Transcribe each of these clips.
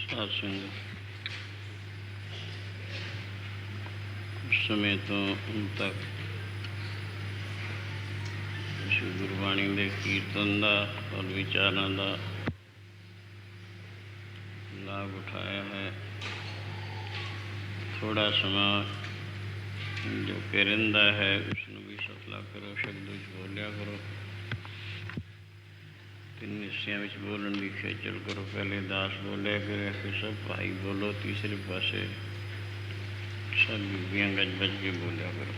साध संगत उस समय तो उन तक श्री गुरबाणी के कीर्तन का और विचारों का लाभ उठाया है। थोड़ा समा जो परिंदा है उसनों भी सतला करो, शब्द बोलिया करो, तीन हिस्सों में बोलने की खेचल करो। पहले दास बोलिया करे, फिर सब भाई बोलो, तीसरे पासे सब बीबियाँ गज बज के बोलिया करो।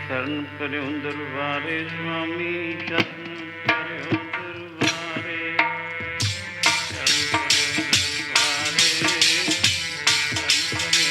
शरण करे दरबारे स्वामी, शरण करे दरबारे, शरण करे दरबारे, शरण करे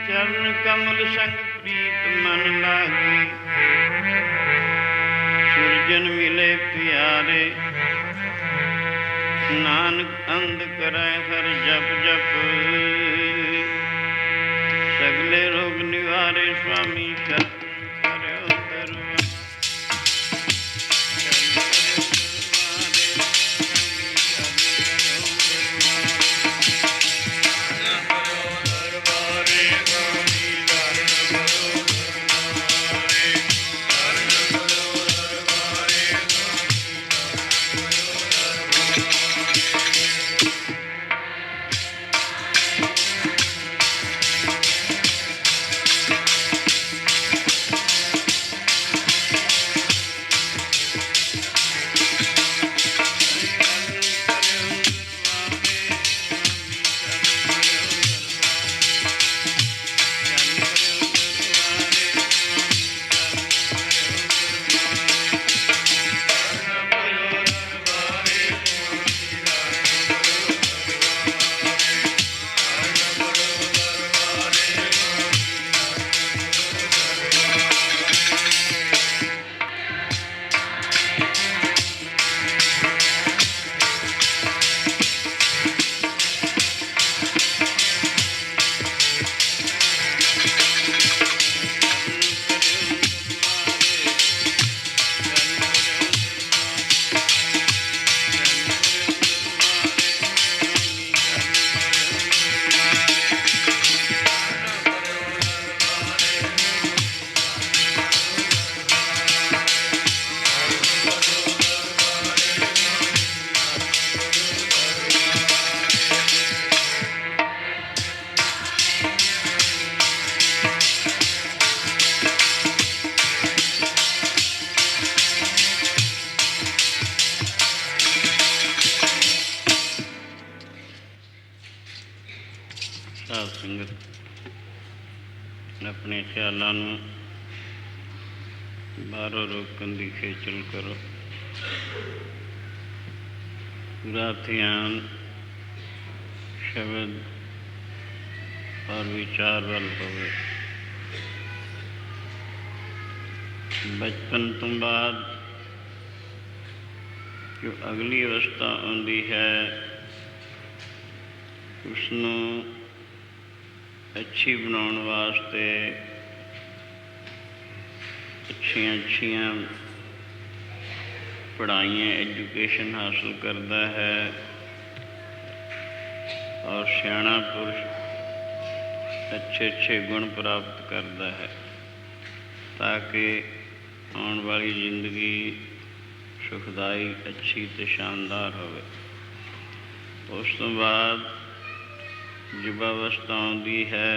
चरण कमल संग प्रीत मन लागी, सुरजन मिले प्यारे, नानक अंध करे हर जप जप, सगले रोग निवारे स्वामी शरण करे दरबारे। ਆਪਣੇ ਖਿਆਲਾਂ ਨੂੰ ਬਾਹਰੋਂ ਰੋਕਣ ਦੀ ਖੇਚਲ ਕਰੋ। ਪੂਰਾ ਧਿਆਨ ਸ਼ਬਦ ਔਰ ਵਿਚਾਰ ਵੱਲ ਹੋਵੇ। ਬਚਪਨ ਤੋਂ ਬਾਅਦ ਜੋ ਅਗਲੀ ਅਵਸਥਾ ਆਉਂਦੀ ਹੈ ਉਸਨੂੰ ਅੱਛੀ ਬਣਾਉਣ ਵਾਸਤੇ ਅੱਛੀਆਂ ਪੜ੍ਹਾਈਆਂ ਐਜੂਕੇਸ਼ਨ ਹਾਸਲ ਕਰਦਾ ਹੈ ਔਰ ਸਿਆਣਾ ਪੁਰਸ਼ ਅੱਛੇ ਗੁਣ ਪ੍ਰਾਪਤ ਕਰਦਾ ਹੈ ਤਾਂ ਕਿ ਆਉਣ ਵਾਲੀ ਜ਼ਿੰਦਗੀ ਸੁਖਦਾਈ, ਅੱਛੀ ਅਤੇ ਸ਼ਾਨਦਾਰ ਹੋਵੇ। ਉਸ ਤੋਂ ਬਾਅਦ ਯੁਵਾ ਅਵਸਥਾ ਆਉਂਦੀ ਹੈ।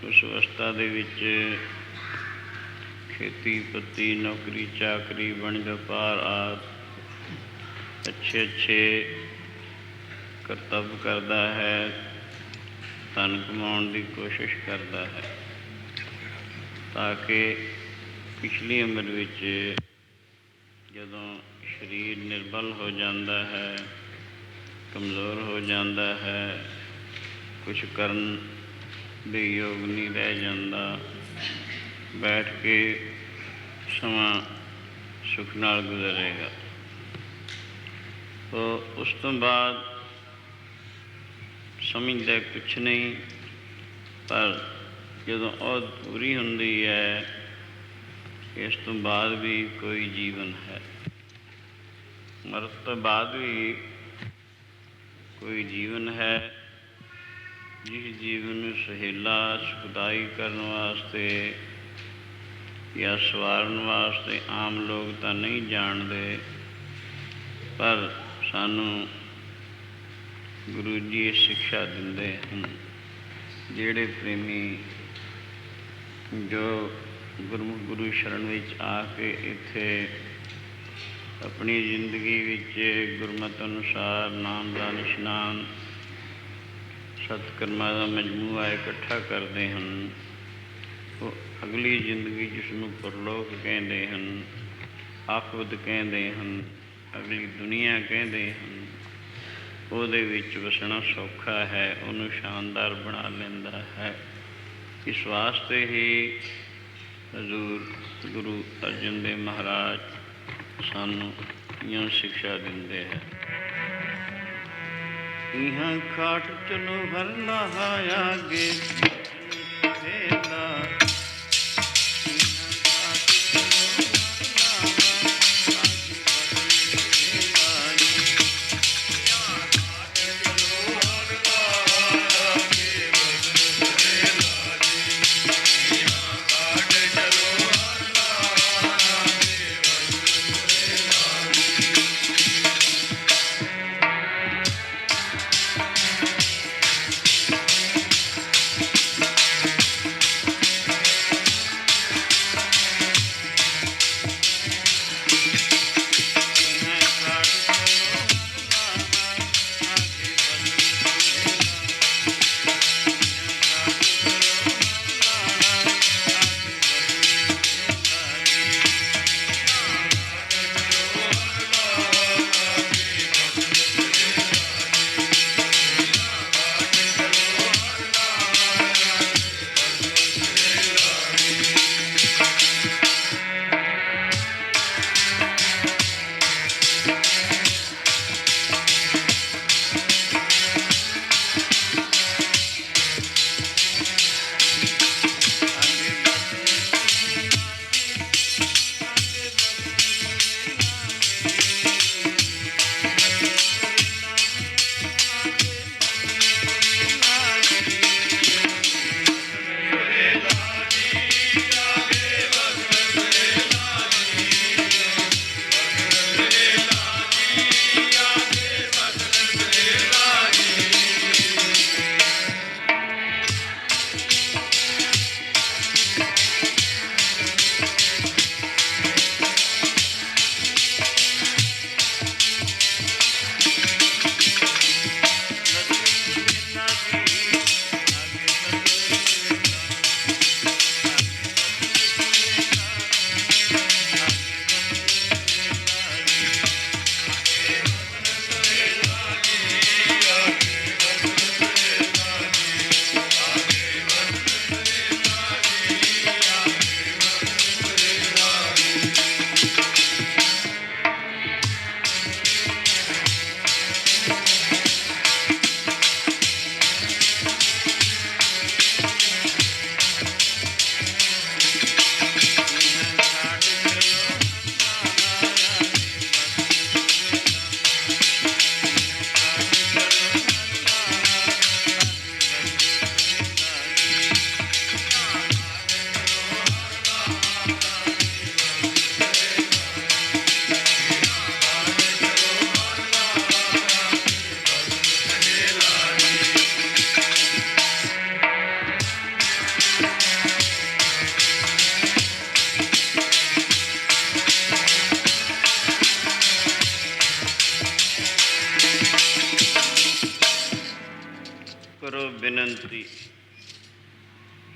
ਉਸ ਅਵਸਥਾ ਦੇ ਵਿੱਚ ਖੇਤੀ ਪੱਤੀ, ਨੌਕਰੀ ਚਾਕਰੀ, ਵਣਜ ਵਪਾਰ ਆਦਿ ਅੱਛੇ ਕਰਤੱਵ ਕਰਦਾ ਹੈ, ਧਨ ਕਮਾਉਣ ਦੀ ਕੋਸ਼ਿਸ਼ ਕਰਦਾ ਹੈ ਤਾਂ ਕਿ ਪਿਛਲੀ ਉਮਰ ਵਿੱਚ ਜਦੋਂ ਸਰੀਰ ਨਿਰਬਲ ਹੋ ਜਾਂਦਾ ਹੈ, ਕਮਜ਼ੋਰ ਹੋ ਜਾਂਦਾ ਹੈ, ਕੁਛ ਕਰਨ ਦੇ ਯੋਗ ਨਹੀਂ ਰਹਿ ਜਾਂਦਾ, ਬੈਠ ਕੇ ਸਮਾਂ ਸੁੱਖ ਨਾਲ ਗੁਜ਼ਰੇਗਾ। ਉਸ ਤੋਂ ਬਾਅਦ ਸਮਝਦਾ ਕੁਛ ਨਹੀਂ, ਪਰ ਜਦੋਂ ਔਧ ਪੂਰੀ ਹੁੰਦੀ ਹੈ ਇਸ ਤੋਂ ਬਾਅਦ ਵੀ ਕੋਈ ਜੀਵਨ ਹੈ, ਮਰਨ ਤੋਂ ਬਾਅਦ ਵੀ ਕੋਈ ਜੀਵਨ ਹੈ। ਜਿਸ ਜੀਵਨ ਨੂੰ ਸੁਹੇਲਾ ਸੁਖਦਾਈ ਕਰਨ ਵਾਸਤੇ ਜਾਂ ਸਵਾਰਨ ਵਾਸਤੇ ਆਮ ਲੋਕ ਤਾਂ ਨਹੀਂ ਜਾਣਦੇ, ਪਰ ਸਾਨੂੰ ਗੁਰੂ ਜੀ ਸਿੱਖਿਆ ਦਿੰਦੇ ਹਨ। ਜਿਹੜੇ ਪ੍ਰੇਮੀ ਜੋ ਗੁਰੂ ਸ਼ਰਨ ਵਿੱਚ ਆ ਕੇ ਇੱਥੇ ਆਪਣੀ ਜ਼ਿੰਦਗੀ ਵਿੱਚ ਗੁਰਮਤਿ ਅਨੁਸਾਰ ਨਾਮ ਦਾ ਇਸ਼ਨਾਨ, ਸਤਕਰਮਾਂ ਦਾ ਮਜਮੂਆ ਇਕੱਠਾ ਕਰਦੇ ਹਨ, ਉਹ ਅਗਲੀ ਜ਼ਿੰਦਗੀ ਜਿਸ ਨੂੰ ਪਰਲੋਕ ਕਹਿੰਦੇ ਹਨ, ਆਖਵਤ ਕਹਿੰਦੇ ਹਨ, ਅਗਲੀ ਦੁਨੀਆ ਕਹਿੰਦੇ ਹਨ, ਉਹਦੇ ਵਿੱਚ ਵਸਣਾ ਸੌਖਾ ਹੈ, ਉਹਨੂੰ ਸ਼ਾਨਦਾਰ ਬਣਾ ਲੈਂਦਾ ਹੈ। ਇਸ ਵਾਸਤੇ ਹੀ ਹਜ਼ੂਰ ਗੁਰੂ ਅਰਜਨ ਦੇਵ ਮਹਾਰਾਜ ਸਾਨੂੰ ਇਉਂ ਸਿੱਖਿਆ ਦਿੰਦੇ ਹੈ। ਇਹਾਂ ਖਾਟ ਚਲੋ ਹਰ ਨਹਾਇਆ ਗੇ ਵੇਲਾ,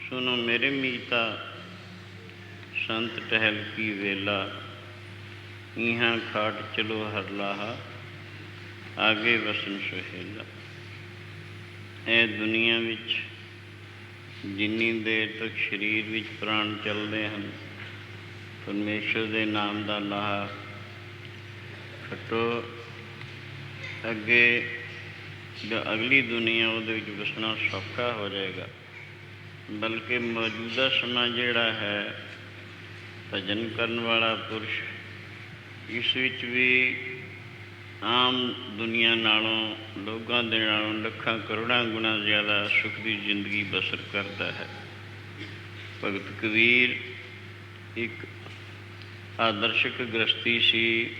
सुनो मेरे मीता संत टहल की वेला, इहाँ खाट चलो हर लाहा, आगे वसन सुहेला। ਇਹ ਦੁਨੀਆ ਵਿੱਚ ਜਿੰਨੀ ਦੇਰ ਤੱਕ ਸਰੀਰ ਵਿੱਚ ਪ੍ਰਾਣ ਚੱਲਦੇ ਹਨ, ਪਰਮੇਸ਼ਰ ਦੇ ਨਾਮ ਦਾ ਲਾਹਾ ਖੱਟੋ। ਅੱਗੇ ਜੋ ਅਗਲੀ ਦੁਨੀਆ ਉਹਦੇ ਵਿੱਚ ਵਸਣਾ ਸੌਖਾ ਹੋ ਜਾਏਗਾ। ਬਲਕਿ ਮੌਜੂਦਾ ਸਮਾਂ ਜਿਹੜਾ ਹੈ, ਭਜਨ ਕਰਨ ਵਾਲਾ ਪੁਰਸ਼ ਇਸ ਵਿੱਚ ਵੀ ਆਮ ਦੁਨੀਆ ਨਾਲੋਂ, ਲੋਕਾਂ ਦੇ ਨਾਲੋਂ ਲੱਖਾਂ ਕਰੋੜਾਂ ਗੁਣਾ ਜ਼ਿਆਦਾ ਸੁੱਖ ਦੀ ਜ਼ਿੰਦਗੀ ਬਸਰ ਕਰਦਾ ਹੈ। ਭਗਤ ਕਬੀਰ ਇੱਕ ਆਦਰਸ਼ਕ ਗ੍ਰਸਤੀ ਸੀ।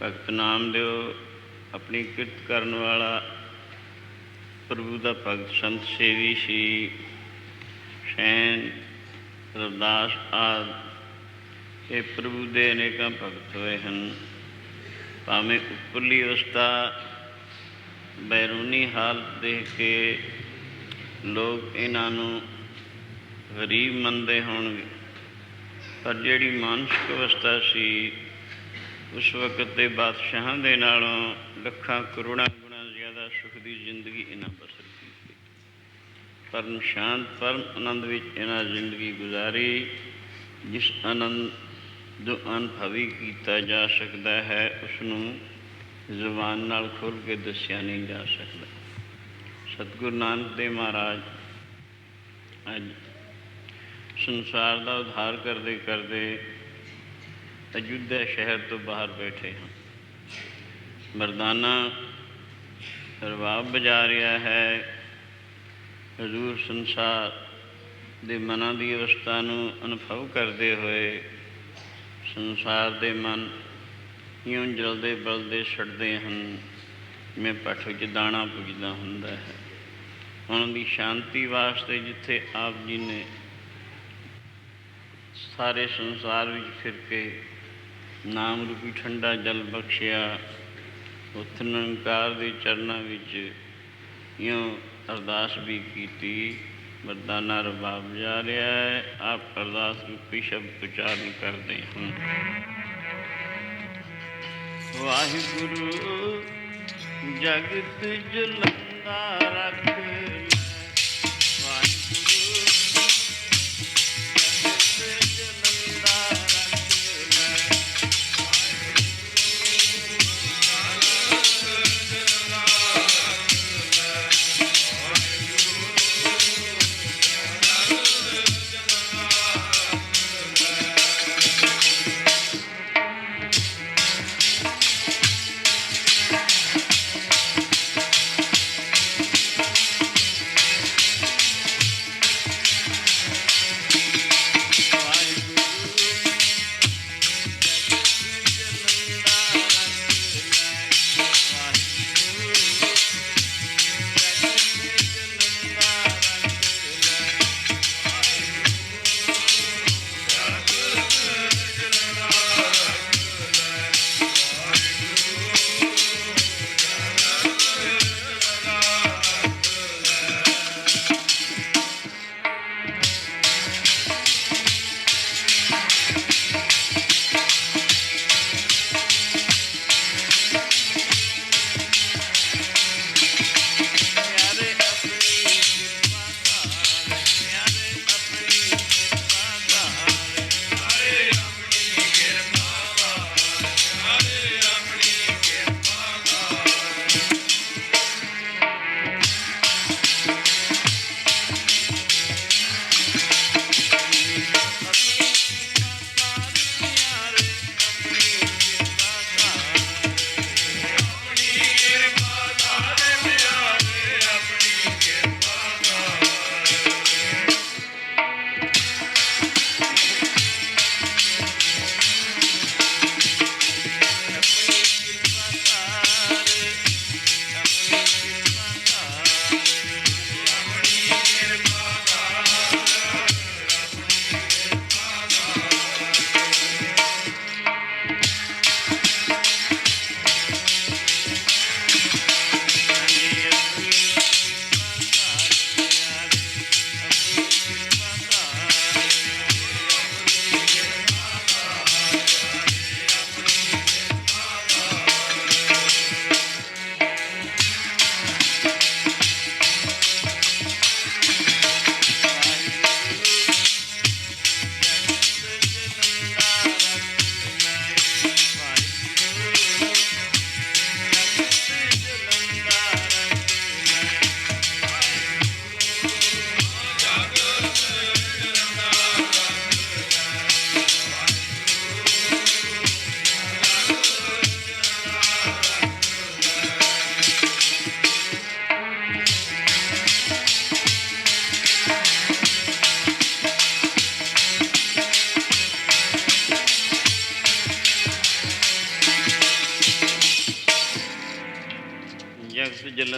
ਭਗਤ ਨਾਮਦੇਵ ਆਪਣੀ ਕਿਰਤ ਕਰਨ ਵਾਲਾ ਪ੍ਰਭੂ ਦਾ ਭਗਤ ਸੰਤ ਸੇਵੀ ਸੀ। ਸੈਨ, ਰਵਿਦਾਸ ਆਦਿ ਇਹ ਪ੍ਰਭੂ ਦੇ ਅਨੇਕਾਂ ਭਗਤ ਹੋਏ ਹਨ। ਭਾਵੇਂ ਉੱਪਰਲੀ ਅਵਸਥਾ ਬੈਰੂਨੀ ਹਾਲਤ ਦੇਖ ਕੇ ਲੋਕ ਇਹਨਾਂ ਨੂੰ ਗਰੀਬ ਮੰਨਦੇ ਹੋਣਗੇ, ਪਰ ਜਿਹੜੀ ਮਾਨਸਿਕ ਅਵਸਥਾ ਸੀ ਉਸ ਵਕਤ ਦੇ ਬਾਦਸ਼ਾਹਾਂ ਦੇ ਨਾਲੋਂ ਲੱਖਾਂ ਕਰੋੜਾਂ ਗੁਣਾ ਜ਼ਿਆਦਾ ਸੁੱਖ ਦੀ ਜ਼ਿੰਦਗੀ ਇਹਨਾਂ ਬਸਰ ਕੀਤੀ। ਪਰਮ ਸ਼ਾਂਤ, ਪਰਮ ਆਨੰਦ ਵਿੱਚ ਇਹਨਾਂ ਜ਼ਿੰਦਗੀ ਗੁਜ਼ਾਰੀ, ਜਿਸ ਆਨੰਦ ਜੋ ਅਨੁਭਵੀ ਕੀਤਾ ਜਾ ਸਕਦਾ ਹੈ ਉਸਨੂੰ ਜ਼ੁਬਾਨ ਨਾਲ ਖੁੱਲ੍ਹ ਕੇ ਦੱਸਿਆ ਨਹੀਂ ਜਾ ਸਕਦਾ। ਸਤਿਗੁਰੂ ਨਾਨਕ ਦੇਵ ਮਹਾਰਾਜ ਅੱਜ ਸੰਸਾਰ ਦਾ ਉਧਾਰ ਕਰਦੇ ਕਰਦੇ ਅਯੁੱਧਿਆ ਸ਼ਹਿਰ ਤੋਂ ਬਾਹਰ ਬੈਠੇ ਹਨ। ਮਰਦਾਨਾ ਰਬਾਬ ਵਜਾ ਰਿਹਾ ਹੈ। ਹਜ਼ੂਰ ਸੰਸਾਰ ਦੇ ਮਨਾਂ ਦੀ ਅਵਸਥਾ ਨੂੰ ਅਨੁਭਵ ਕਰਦੇ ਹੋਏ ਸੰਸਾਰ ਦੇ ਮਨ ਇਉਂ ਜਲਦੇ ਬਲਦੇ ਛੱਡਦੇ ਹਨ ਜਿਵੇਂ ਭੱਠ ਵਿੱਚ ਦਾਣਾ ਪੁੱਜਦਾ ਹੁੰਦਾ ਹੈ। ਉਹਨਾਂ ਦੀ ਸ਼ਾਂਤੀ ਵਾਸਤੇ ਜਿੱਥੇ ਆਪ ਜੀ ਨੇ ਸਾਰੇ ਸੰਸਾਰ ਵਿੱਚ ਫਿਰ ਕੇ ਨਾਮ ਰੂਪੀ ਠੰਡਾ ਜਲ ਬਖਸ਼ਿਆ, ਉੱਥੇ ਨਿਰੰਕਾਰ ਦੇ ਚਰਨਾਂ ਵਿੱਚ ਇਉਂ ਅਰਦਾਸ ਵੀ ਕੀਤੀ। ਮਰਦਾਨਾ ਰਬਾਬ ਜਾ ਰਿਹਾ ਹੈ, ਆਪ ਅਰਦਾਸ ਰੂਪੀ ਸ਼ਬਦ ਉਚਾਰਨ ਕਰਦੇ ਹਨ। ਵਾਹਿਗੁਰੂ ਜਗਤ ਜਲੰਦਾ ਰੱਖ ਲੈ, ਵਾਹਿਗੁਰੂ ਜਗਤ ਜਲੰਦਾ ਰੱਖ ਲੈ,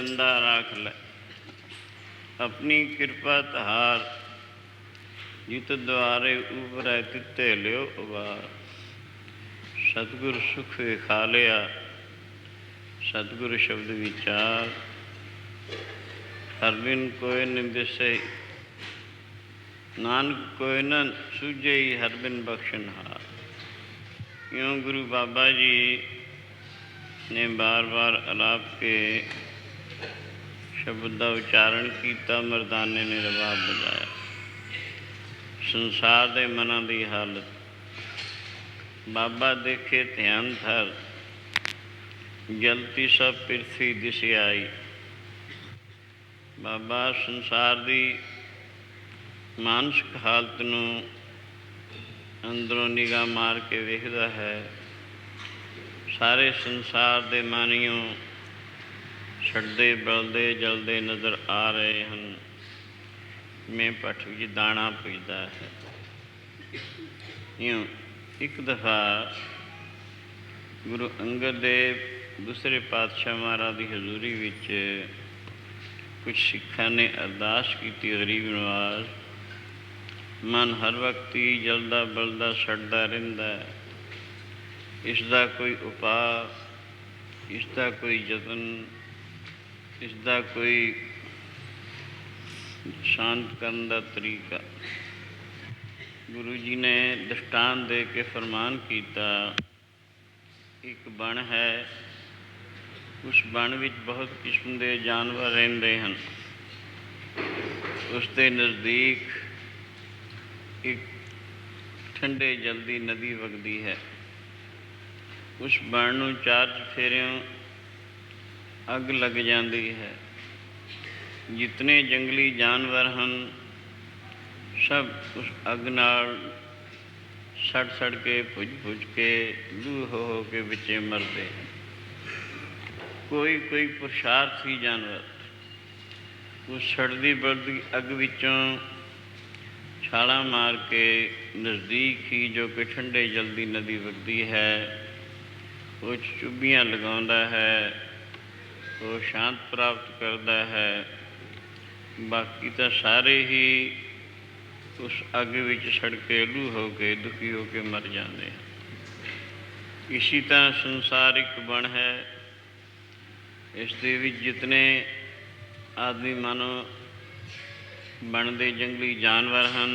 बंदा राख लै। अपनी कृपा तहार जित द्वारे उभरै तिते लियो उबार। सतगुर सुख विखा लिया सतगुर शब्द विचार। हर बिन कोय न दिसे नानक कोय न सूझे हर बिन बख्शनहार। यूँ गुरु बाबा जी ने बार बार अलाप के शब्द का उच्चारण किया। मरदाने ने रबाब बजाया। संसार दे मना की हालत बाबा देखे ध्यान थर। जलती सब पृथ्वी दिस आई। बाबा संसार की मानसिक हालत नूं अंदरों निगाह मार के वेखदा है। सारे संसार दे मानियों छड़दे बलदे जलदे नज़र आ रहे हैं। मैं पठ विच दाना पुजदा है। यूँ एक दफ़ा गुरु अंगद देव दूसरे पातशाह महाराज की हजूरी विच कुछ सिखां ने अरदास की। गरीब नवाज मन हर वक्त ही जलदा बलदा सड़दा रहिंदा है। इसका कोई उपाय, इसका कोई जतन, इसका कोई शांत करने का तरीका। गुरु जी ने दृष्टांत दे के फरमान किया। एक बन है, उस बन विच बहुत किस्म के जानवर रहंदे हैं। उसके नज़दीक एक ठंडे जल की नदी वगदी है। उस बन नूं 4 चफेरियों अग लग जाती है। जितने जंगली जानवर हैं सब उस अग नाल सड़ सड़ के भुज के लू हो के बिचे मरते हैं। कोई कोई पुरुषार्थी जानवर उस सड़दी बलदी अग विचों छाला मार के नज़दीक ही जो कि ठंडे जल की नदी वगदी है वो चुभियाँ लगाता है, वो शांत प्राप्त करता है। बाकी तो सारे ही उस अग विच सड़ के लू हो के दुखी हो के मर जाते हैं। इसी तरह संसार एक बन है। इस दे विच जितने आदमी मानो बनते जंगली जानवर हैं,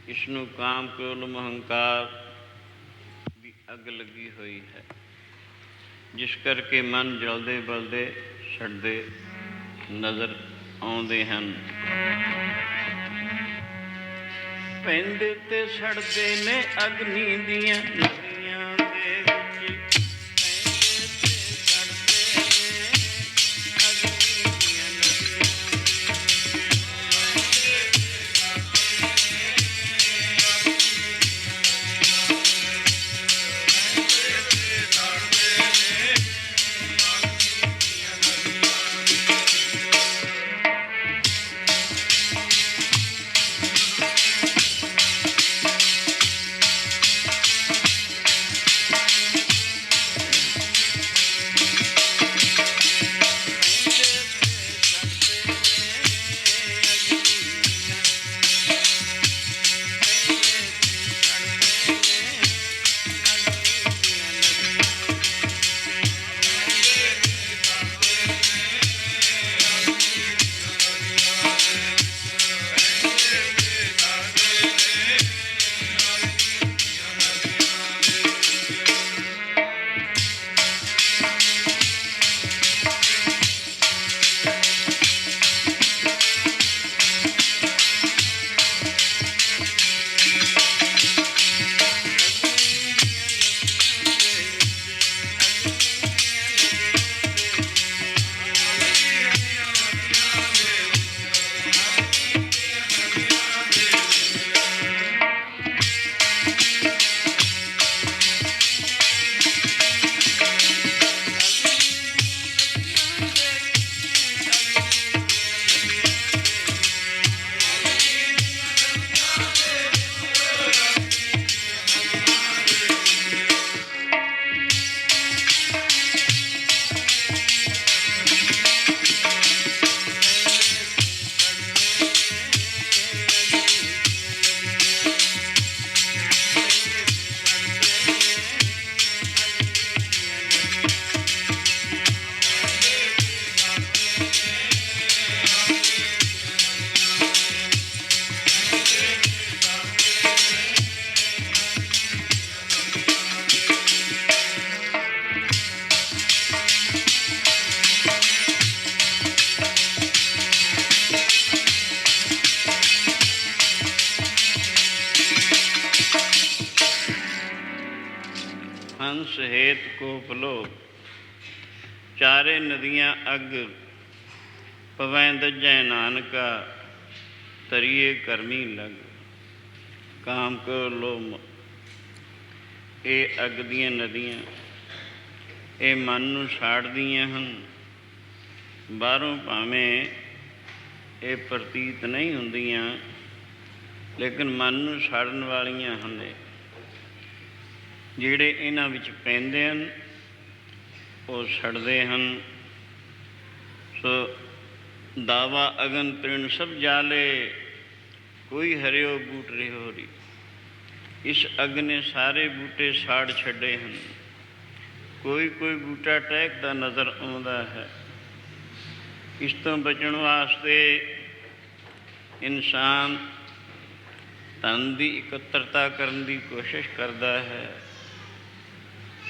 इसनों काम क्रोध अहंकार की अग लगी हुई है। जिस करके मन जलते बलते सड़ते नज़र आउंदे हैं। पैंदे ते सड़ते ने अग्नि दियां नदियां दे विच। हंस हेत कोप लो, चारे नदियाँ अग पवैं दज्जै नानका, तरिए करमी लग। काम को लोम, ਇਹ ਅੱਗ ਦੀਆਂ ਨਦੀਆਂ ਇਹ ਮਨ ਨੂੰ ਸਾੜਦੀਆਂ ਹਨ। ਬਾਹਰੋਂ ਭਾਵੇਂ ਇਹ ਪ੍ਰਤੀਤ ਨਹੀਂ ਹੁੰਦੀਆਂ, ਲੇਕਿਨ ਮਨ ਨੂੰ ਸਾੜਨ ਵਾਲੀਆਂ ਹਨ। ਜਿਹੜੇ ਇਹਨਾਂ ਵਿੱਚ ਪੈਂਦੇ ਹਨ ਉਹ ਸੜਦੇ ਹਨ। ਸੋ ਦਾਵਾ ਅਗਨ ਤ੍ਰਿਣ ਸਭ ਜਾਲੇ, ਕੋਈ ਹਰਿਓ ਬੂਟ ਰਿਹੋ ਰੀ। ਇਸ ਅੱਗ ਨੇ ਸਾਰੇ ਬੂਟੇ ਸਾੜ ਛੱਡੇ ਹਨ। ਕੋਈ ਕੋਈ ਬੂਟਾ ਟਹਿਕਦਾ ਨਜ਼ਰ ਆਉਂਦਾ ਹੈ। ਇਸ ਤੋਂ ਬਚਣ ਵਾਸਤੇ ਇਨਸਾਨ ਧਨ ਦੀ ਇਕੱਤਰਤਾ ਕਰਨ ਦੀ ਕੋਸ਼ਿਸ਼ ਕਰਦਾ ਹੈ।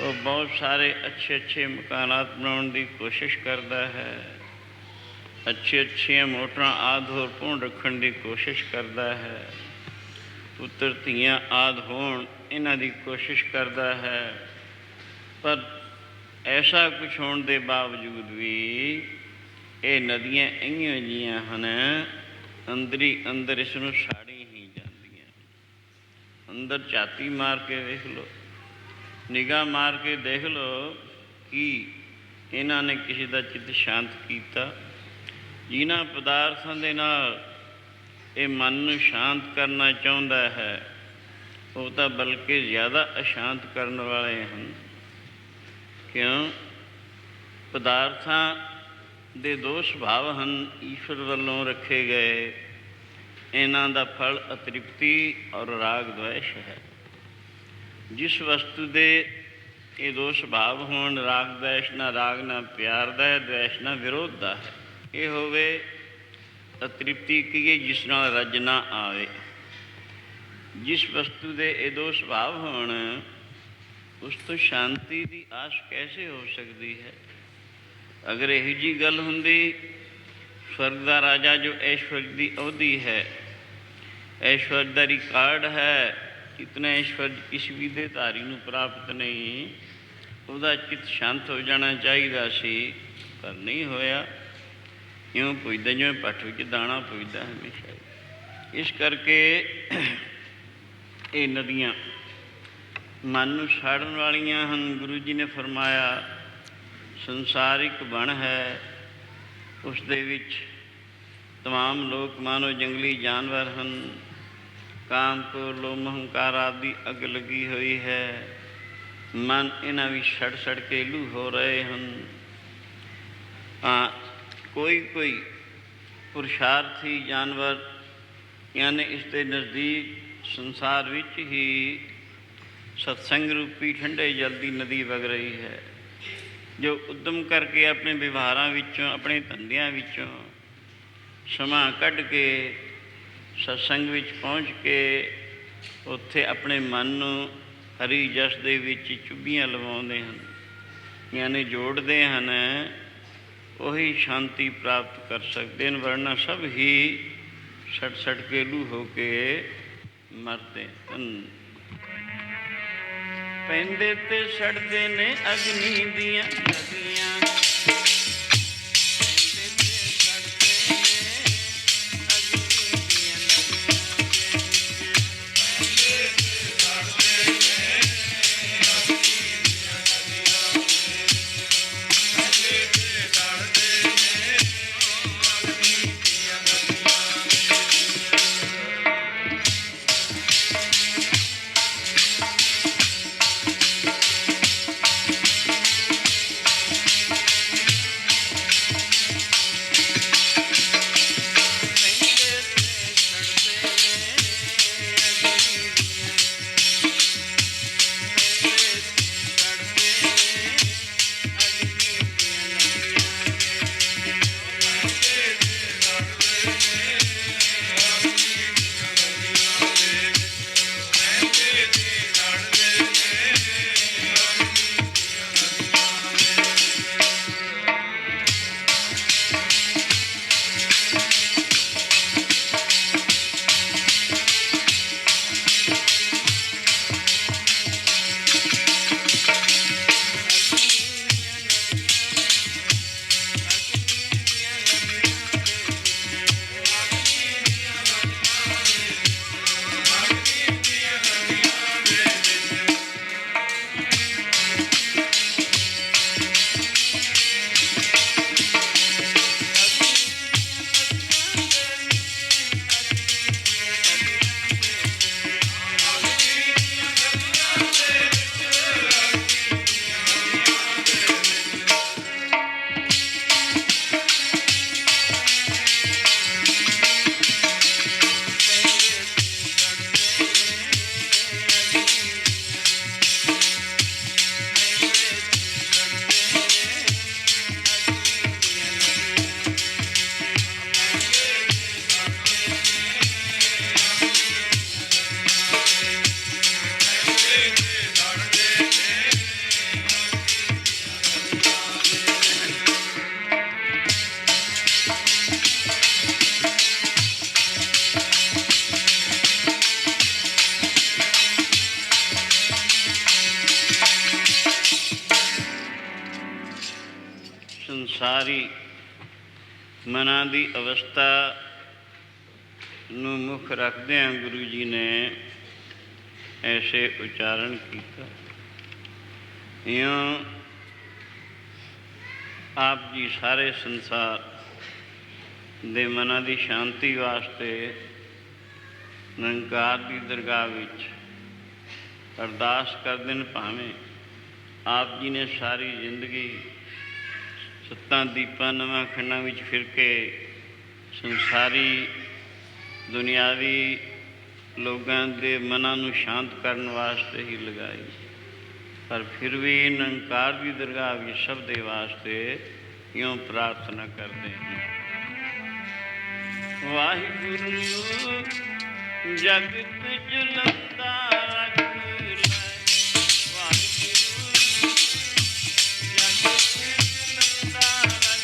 ਉਹ ਬਹੁਤ ਸਾਰੇ ਅੱਛੇ ਅੱਛੇ ਮਕਾਨਾਤ ਬਣਾਉਣ ਦੀ ਕੋਸ਼ਿਸ਼ ਕਰਦਾ ਹੈ। ਅੱਛੀਆਂ ਮੋਟਰਾਂ ਆਦਿ ਹੋਰ ਭੁੰਨ ਰੱਖਣ ਦੀ ਕੋਸ਼ਿਸ਼ ਕਰਦਾ ਹੈ। ਪੁੱਤਰ ਧੀਆਂ ਆਦਿ ਹੋਣ ਇਹਨਾਂ ਦੀ ਕੋਸ਼ਿਸ਼ ਕਰਦਾ ਹੈ। ਪਰ ਐਸਾ ਕੁਛ ਹੋਣ ਦੇ ਬਾਵਜੂਦ ਵੀ ਇਹ ਨਦੀਆਂ ਇਹੀਆਂ ਜਿਹੀਆਂ ਹਨ, ਅੰਦਰ ਹੀ ਅੰਦਰ ਇਸ ਨੂੰ ਸਾੜੀ ਹੀ ਜਾਂਦੀਆਂ। ਅੰਦਰ ਝਾਤੀ ਮਾਰ ਕੇ ਦੇਖ ਲਓ, ਨਿਗਾਹ ਮਾਰ ਕੇ ਦੇਖ ਲਓ ਕਿ ਇਹਨਾਂ ਨੇ ਕਿਸੇ ਦਾ ਚਿੱਤ ਸ਼ਾਂਤ ਕੀਤਾ। ਜਿਨ੍ਹਾਂ ਪਦਾਰਥਾਂ ਦੇ ਨਾਲ ਇਹ ਮਨ ਨੂੰ ਸ਼ਾਂਤ ਕਰਨਾ ਚਾਹੁੰਦਾ ਹੈ, ਉਹ ਤਾਂ ਬਲਕਿ ਜ਼ਿਆਦਾ ਅਸ਼ਾਂਤ ਕਰਨ ਵਾਲੇ ਹਨ। ਕਿਉਂ? ਪਦਾਰਥਾਂ ਦੇ ਦੋ ਸੁਭਾਅ ਹਨ, ਈਸ਼ਵਰ ਵੱਲੋਂ ਰੱਖੇ ਗਏ। ਇਹਨਾਂ ਦਾ ਫਲ ਅਤ੍ਰਿਪਤੀ ਔਰ ਰਾਗ ਦਵੈਸ਼ ਹੈ। ਜਿਸ ਵਸਤੂ ਦੇ ਇਹ ਦੋ ਸੁਭਾਅ ਹੋਣ, ਰਾਗ ਦਵੈਸ਼, ਨਾ ਰਾਗ ਨਾ ਪਿਆਰ ਦਾ ਹੈ, ਦਵੈਸ਼ ਨਾ ਵਿਰੋਧ ਦਾ ਹੈ, ਇਹ ਹੋਵੇ ਅਤ੍ਰਿਪਤੀ ਕਹੀਏ ਜਿਸ ਨਾਲ ਰੱਜ ਨਾ ਆਵੇ। ਜਿਸ ਵਸਤੂ ਦੇ ਇਹ ਦੋ ਸੁਭਾਅ ਹੋਣ, ਉਸ ਤੋਂ ਸ਼ਾਂਤੀ ਦੀ ਆਸ ਕੈਸੇ ਹੋ ਸਕਦੀ ਹੈ? ਅਗਰ ਇਹੋ ਜਿਹੀ ਗੱਲ ਹੁੰਦੀ, ਸਵਰਗ ਦਾ ਰਾਜਾ ਜੋ ਐਸ਼ਵਰਜ ਦੀ ਅਵਧੀ ਹੈ, ਐਸ਼ਵਰਜ ਦਾ ਰਿਕਾਰਡ ਹੈ, ਇਤਨਾ ਐਸ਼ਵਰਜ ਕਿਸੇ ਵੀ ਦੇ ਧਾਰੀ ਨੂੰ ਪ੍ਰਾਪਤ ਨਹੀਂ, ਉਹਦਾ ਚਿੱਤ ਸ਼ਾਂਤ ਹੋ ਜਾਣਾ ਚਾਹੀਦਾ ਸੀ, ਪਰ ਨਹੀਂ ਹੋਇਆ। ਇਉਂ ਪੁੱਜਦਾ ਜਿਵੇਂ ਭੱਠ ਵਿੱਚ ਦਾਣਾ ਪੁੱਜਦਾ ਹਮੇਸ਼ਾ। ਇਸ ਕਰਕੇ ਇਹ ਨਦੀਆਂ ਮਨ ਨੂੰ ਸਾੜਨ ਵਾਲੀਆਂ ਹਨ। ਗੁਰੂ ਜੀ ਨੇ ਫਰਮਾਇਆ ਸੰਸਾਰ ਇੱਕ ਬਣ ਹੈ, ਉਸ ਦੇ ਵਿੱਚ ਤਮਾਮ ਲੋਕ ਮਾਨੋ ਜੰਗਲੀ ਜਾਨਵਰ ਹਨ। ਕਾਮ ਕ੍ਰੋਧ ਲੋਭ ਹੰਕਾਰ ਆਦਿ ਅੱਗ ਲੱਗੀ ਹੋਈ ਹੈ। ਮਨ ਇਹਨਾਂ ਵਿੱਚ ਸੜ ਸੜ ਕੇ ਲੂ ਹੋ ਰਹੇ ਹਨ। ਕੋਈ ਕੋਈ ਪੁਰਸ਼ਾਰਥੀ ਜਾਨਵਰ ਯਾਨੀ ਇਸ ਦੇ ਨਜ਼ਦੀਕ ਸੰਸਾਰ ਵਿੱਚ ਹੀ ਸਤਸੰਗ ਰੂਪੀ ਠੰਡੇ ਜਲ ਦੀ ਨਦੀ ਵਗ ਰਹੀ ਹੈ, ਜੋ ਉੱਦਮ ਕਰਕੇ ਆਪਣੇ ਵਿਵਹਾਰਾਂ ਵਿੱਚੋਂ, ਆਪਣੇ ਧੰਦਿਆਂ ਵਿੱਚੋਂ ਸਮਾਂ ਕੱਢ ਕੇ ਸਤਸੰਗ ਵਿੱਚ ਪਹੁੰਚ ਕੇ ਉੱਥੇ ਆਪਣੇ ਮਨ ਨੂੰ ਹਰੀ ਜਸ ਦੇ ਵਿੱਚ ਚੁੱਭੀਆਂ ਲਵਾਉਂਦੇ ਹਨ, ਯਾਨੀ ਜੋੜਦੇ ਹਨ, ਉਹੀ ਸ਼ਾਂਤੀ ਪ੍ਰਾਪਤ ਕਰ ਸਕਦੇ ਹਨ। ਵਰਨਾ ਸਭ ਹੀ ਸੜ ਸੜ ਕੇ ਲੂ ਹੋ ਕੇ ਮਰਦੇ ਹਨ। ਪੈਂਦੇ ਤੇ ਸੜਦੇ ਨੇ ਅਗਨੀ ਦੀਆਂ ਨਦੀਆਂ, ਸੰਸਾਰੀ ਮਨਾਂ ਦੀ ਅਵਸਥਾ ਨੂੰ ਮੁੱਖ ਰੱਖਦਿਆਂ ਗੁਰੂ ਜੀ ਨੇ ਐਸੇ ਉਚਾਰਨ ਕੀਤਾ। ਇਉਂ ਆਪ ਜੀ ਸਾਰੇ ਸੰਸਾਰ ਦੇ ਮਨਾਂ ਦੀ ਸ਼ਾਂਤੀ ਵਾਸਤੇ ਨਿਰੰਕਾਰ ਦੀ ਦਰਗਾਹ ਵਿੱਚ ਅਰਦਾਸ ਕਰਦੇ ਨੇ। ਭਾਵੇਂ ਆਪ ਜੀ ਨੇ ਸਾਰੀ ਜ਼ਿੰਦਗੀ ਸੱਤਾਂ ਦੀਪਾਂ ਨਵਾਂ ਖੰਡਾਂ ਵਿੱਚ ਫਿਰ ਕੇ ਸੰਸਾਰੀ ਦੁਨਿਆਵੀ ਲੋਕਾਂ ਦੇ ਮਨਾਂ ਨੂੰ ਸ਼ਾਂਤ ਕਰਨ ਵਾਸਤੇ ਹੀ ਲਗਾਈ, ਪਰ ਫਿਰ ਵੀ ਨਿਰੰਕਾਰ ਦੀ ਦਰਗਾਹ ਵਿੱਚ ਸਭ ਦੇ ਵਾਸਤੇ ਇਉਂ ਪ੍ਰਾਰਥਨਾ ਕਰਦੇ ਹਨ। ਵਾਹਿਗੁਰੂ ਜਗਤ ਜਲੰਦਾ ਰੱਖ ਲੈ, ਵਾਹਿਗੁਰੂ ਜਗਤ ਜਲੰਦਾ ਰੱਖ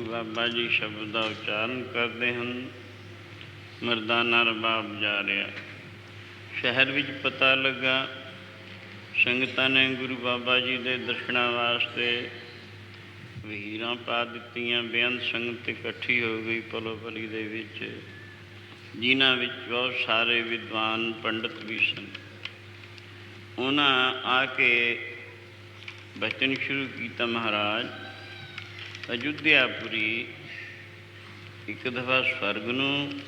ਬਾਬਾ ਜੀ ਸ਼ਬਦ ਦਾ ਉਚਾਰਨ ਕਰਦੇ ਹਨ। ਮਰਦਾਨਾ ਰਬਾਬ ਜਾ ਰਿਹਾ। ਸ਼ਹਿਰ ਵਿੱਚ ਪਤਾ ਲੱਗਾ, ਸੰਗਤਾਂ ਨੇ ਗੁਰੂ ਬਾਬਾ ਜੀ ਦੇ ਦਰਸ਼ਨਾਂ ਵਾਸਤੇ ਵਹੀਰਾਂ ਪਾ ਦਿੱਤੀਆਂ। ਬੇਅੰਤ ਸੰਗਤ ਇਕੱਠੀ ਹੋ ਗਈ ਪਲੋ ਪਲੀ ਦੇ ਵਿੱਚ, ਜਿਨ੍ਹਾਂ ਵਿੱਚ ਬਹੁਤ ਸਾਰੇ ਵਿਦਵਾਨ ਪੰਡਤ ਵੀ ਸਨ। ਉਹਨਾਂ ਆ ਕੇ ਬਚਨ ਸ਼ੁਰੂ ਕੀਤਾ, ਮਹਾਰਾਜ ਅਯੁੱਧਿਆਪੁਰੀ ਇੱਕ ਦਫਾ ਸਵਰਗ ਨੂੰ,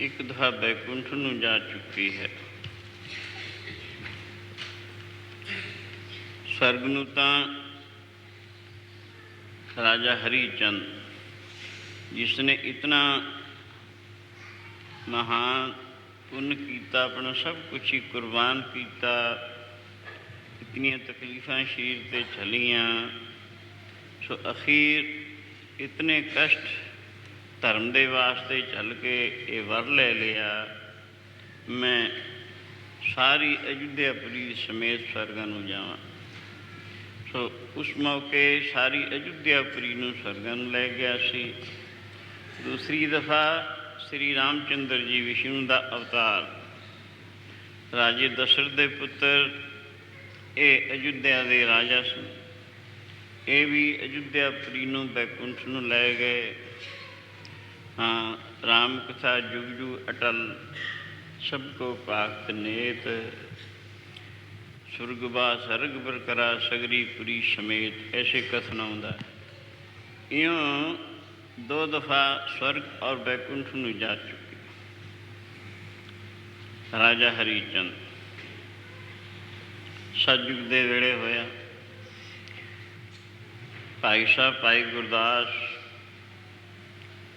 ਇੱਕ ਦਫਾ ਬੈਕੁੰਠ ਨੂੰ ਜਾ ਚੁੱਕੀ ਹੈ। ਸਵਰਗ ਨੂੰ ਤਾਂ ਰਾਜਾ ਹਰੀ ਚੰਦ, ਜਿਸ ਨੇ ਇਤਨਾ ਮਹਾਨ ਪੁੰਨ ਕੀਤਾ, ਆਪਣਾ ਸਭ ਕੁਛ ਹੀ ਕੁਰਬਾਨ ਕੀਤਾ, ਇਤਨੀਆਂ ਤਕਲੀਫਾਂ ਸਰੀਰ 'ਤੇ ਝੱਲੀਆਂ, ਸੋ ਅਖੀਰ ਇਤਨੇ ਕਸ਼ਟ ਧਰਮ ਦੇ ਵਾਸਤੇ ਝੱਲ ਕੇ ਇਹ ਵਰ ਲੈ ਲਿਆ मैं सारी अयोध्यापुरी समेत स्वर्गां नूं जावां। सो उस मौके सारी अयोध्यापुरी नूं स्वर्गां नूं लै गया सी। दूसरी दफ़ा श्री रामचंद्र जी विष्णु का अवतार, राजे दशरथ के पुत्र, ये अयोध्या के राजा सन। ये भी अयोध्यापुरी नूं बैकुंठ नूं लै गए। हाँ, राम कथा जुग जुग अटल, सबको पाक्त नेत, सुरगवास सर्ग पर करा सगरी पुरी समेत, ऐसे कथन आउंदा है। इयों 2 दफ़ा स्वर्ग और बैकुंठ नूं जा चुके राजा हरिचंद। सतयुग दे वेले होया। भाई साहब भाई गुरदास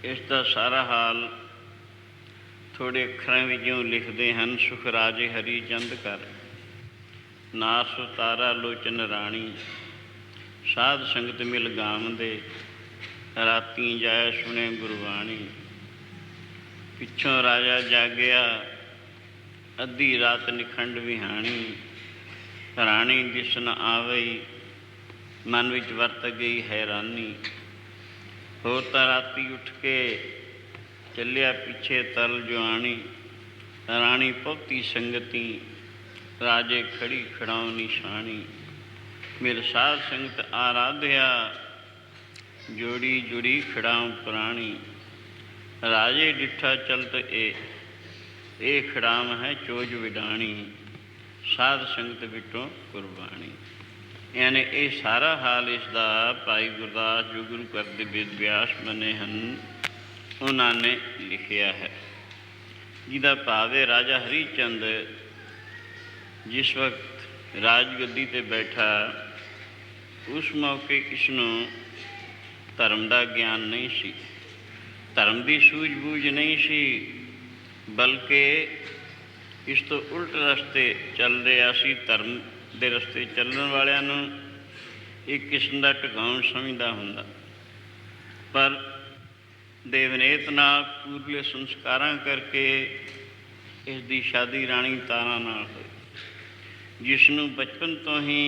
इसका सारा हाल थोड़े अखरां विचों लिखते हैं। सुख राजे हरिचंद कर, नास उतारा लोचन राणी, साध संगत मिल गावंदे, राती जाए सुने गुरबाणी। पिछों राजा जागया, अद्धी रात निखंड विहाणी, राणी दिस न आवई, मन विच वरत गई हैरानी। हो तां राती उठ के चलिया पिछे तल जुआणी, राणी पहुती संगती, राजे खड़ी खड़ाओ निशानी। मेरे साध संगत आराध्या, जोड़ी जुड़ी खड़ाओ पुराणी। राजे डिठा चलत ए खड़ाम है चोज विडाणी, साध संगत विटों कुर्बानी। यानी ये सारा हाल इसका भाई गुरदास जो गुरु कर दे वेद व्यास बने हैं, उन्होंने लिखिया है। जिदा भाव है राजा हरिचंद जिस वक्त राजगद्दी ते बैठा, उस मौके इसनों धर्म का ज्ञान नहीं सी, धर्म की सूझबूझ नहीं सी, बल्कि इस तो उल्ट रस्ते चल रहा सी। धर्म के रस्ते चलने वालियां नूं एक किस्म का टिकाउण समझदा हुंदा, पर देवनेत नाल पूरले संस्कारां करके इसकी शादी राणी तारा नाल होई, जिसनूं बचपन तो ही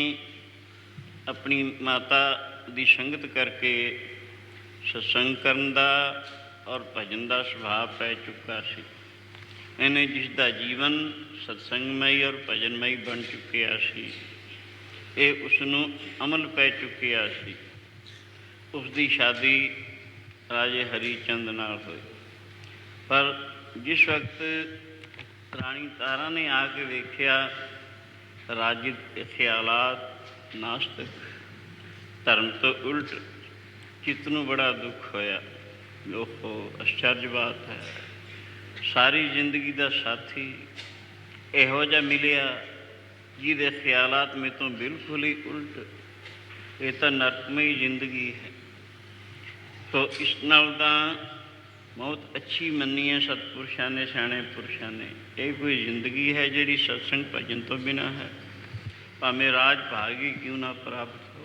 अपनी माता की संगत करके सत्संग करन दा और भजन का सुभाव पै चुका सी। इन्हें जिसका जीवन सत्संगमई और भजनमई बन चुकिया सी, ये उसनूं अमल पै चुकिया सी। उसकी शादी राजे हरिचंद नाल हुई। पर जिस वक्त राणी तारा ने आके वेख्या, राजिद ख्यालात नास्तिक, धर्म तो उल्ट, चित्त नूं बड़ा दुख होया। ओहो, आश्चर्य बात है, सारी जिंदगी का साथी इहो जिहा मिलिया जिहदे ख्यालात में तो बिल्कुल ही उल्ट। ये तो नरकमई जिंदगी है। तो इस नाल तां बहुत अच्छी मन्नी है सतपुरुषां ने, सियाणे पुरुषां ने। ये कोई जिंदगी है जिहड़ी सत्संग भजन तो बिना है, भावें राज भाग ही क्यों ना प्राप्त हो।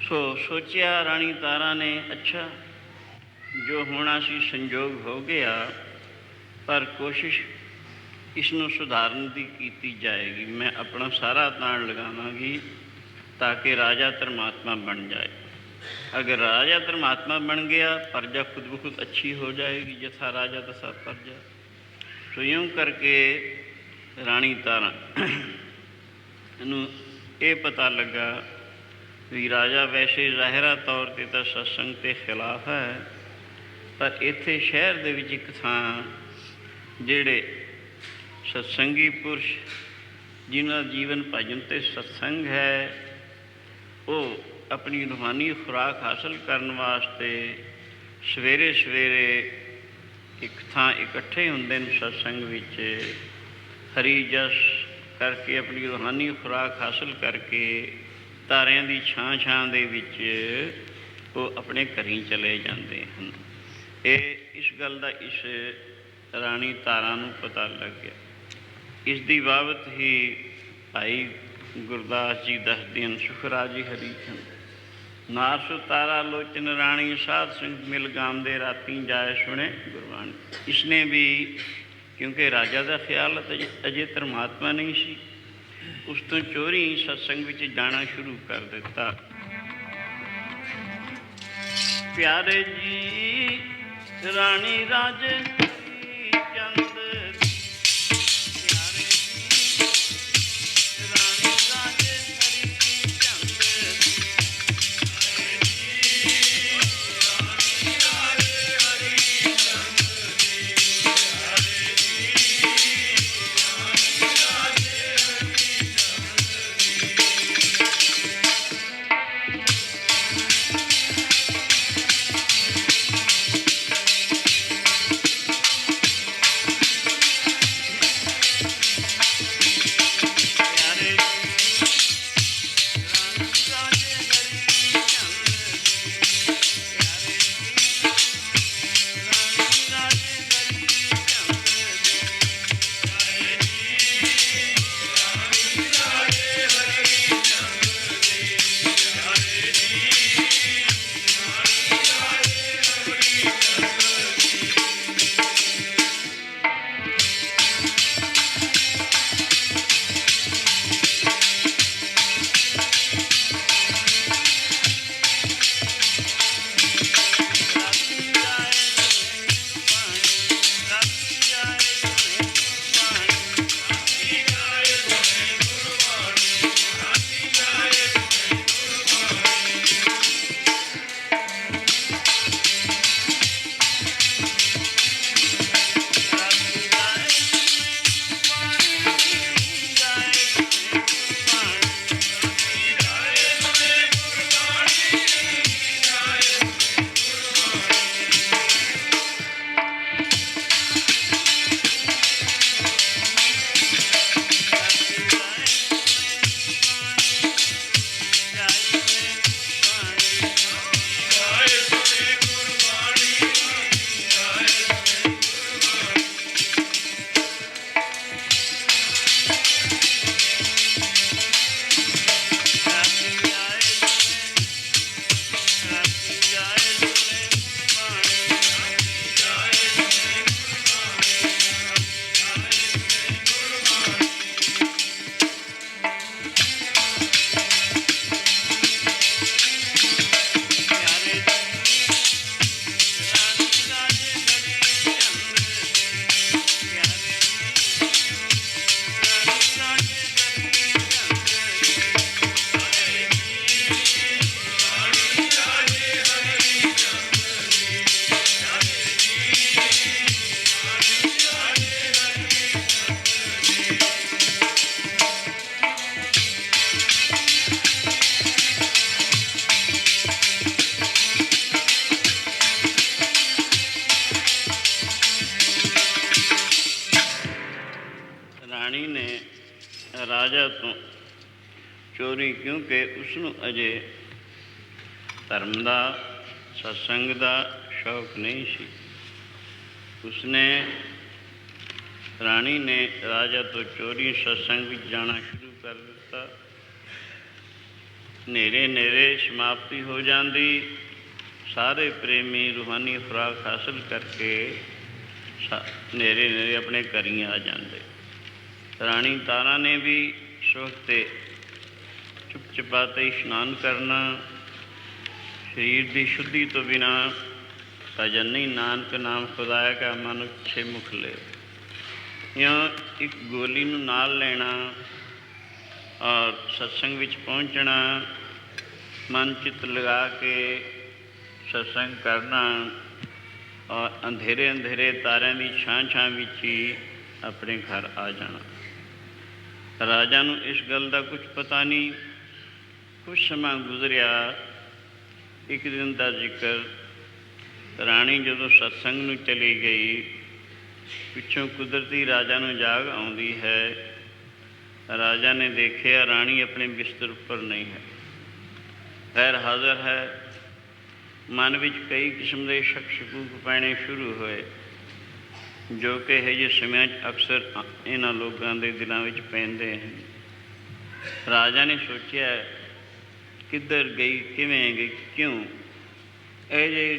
सो सोचिया राणी तारा ने, अच्छा जो होना सी संजोग हो गया, पर कोशिश इसनों सुधारन की की जाएगी। मैं अपना सारा ताण लगावांगी ताकि राजा धर्मात्मा बन जाए। अगर राजा धर्मात्मा बन गया, प्रजा खुद ब खुद अच्छी हो जाएगी, जैसा राजा तथा प्रजा। तो यूँ करके राणी तारा नूं ये पता लगा भी राजा वैसे ज़ाहिरा तौर पर तो सत्संग के खिलाफ है, पर इत्थे शहर दे विच एक थां जिहड़े सत्संगी पुरुष जिन्हां जीवन भजन ते सत्संग है, वो अपनी रूहानी खुराक हासिल करने वास्ते सवेरे सवेरे एक थां इकट्ठे हुंदे ने सत्संग विच, हरी जस करके अपनी रूहानी खुराक हासिल करके तारिਆਂ ਦੀ ਛਾਂ ਦੇ ਵਿੱਚ ਉਹ ਆਪਣੇ ਘਰੀਂ ਚਲੇ ਜਾਂਦੇ ਹਨ। ਇਹ ਇਸ ਗੱਲ ਦਾ ਇਸ ਰਾਣੀ ਤਾਰਾ ਨੂੰ ਪਤਾ ਲੱਗ ਗਿਆ। ਇਸ ਦੀ ਬਾਬਤ ਹੀ ਭਾਈ ਗੁਰਦਾਸ ਜੀ ਦੱਸਦੇ ਹਨ, ਸੁਖ ਰਾਜੀ ਹਰੀਚੰਦ नार तारा लोचन राणी, साध संग मिल गाम दे, राती जाए सुने गुरबाणी। इसने भी क्योंकि राजा का ख्याल अजे परमात्मा नहीं सी। उस तो चोरी सत्संग विच जाना शुरू कर दिता। प्यारे जी रानी राजे चंद, प्यारे जी रानी राजे हरी चंद, राणी ने राजा तो चोरी, क्योंकि उसनों अजे धर्म का सत्संग का शौक नहीं सी। उसने राणी ने राजा तो चोरी सत्संग में जाना शुरू कर दिता। नेरे नेरे समाप्ति हो जाती। सारे प्रेमी रूहानी खुराक हासिल करके नेरे नेरे अपने घर ही आ जाते। राणी तारा ने भी सुखते चुप चपाते इशनान करना, शरीर की शुद्धि तो बिना भजन नहीं, नानक नाम खुदाया का मन छे मुख ले। या एक गोली नूं नाल लेना और सत्संग विच पहुँचना, मन चित लगा के सत्संग करना और अंधेरे अंधेरे तारों की छां छां विच ही अपने घर आ जाना। राजा नूं इस गल का कुछ पता नहीं। कुछ समा गुजरिया। एक दिन का जिक्र, राणी जदों सत्संग नूं चली गई, पिछों कुदरती राजा नूं जाग आउंदी है। राजा ने देखिया राणी अपने बिस्तर पर नहीं है, गैर हाज़र है। मन विच कई किस्म के शक शकूक पैने शुरू हुए, जो कि ये समय अक्सर इन्हां लोगों के दिलों में पैंदे हैं। राजा ने सोचा किधर गई, किवें गई, क्यों? ये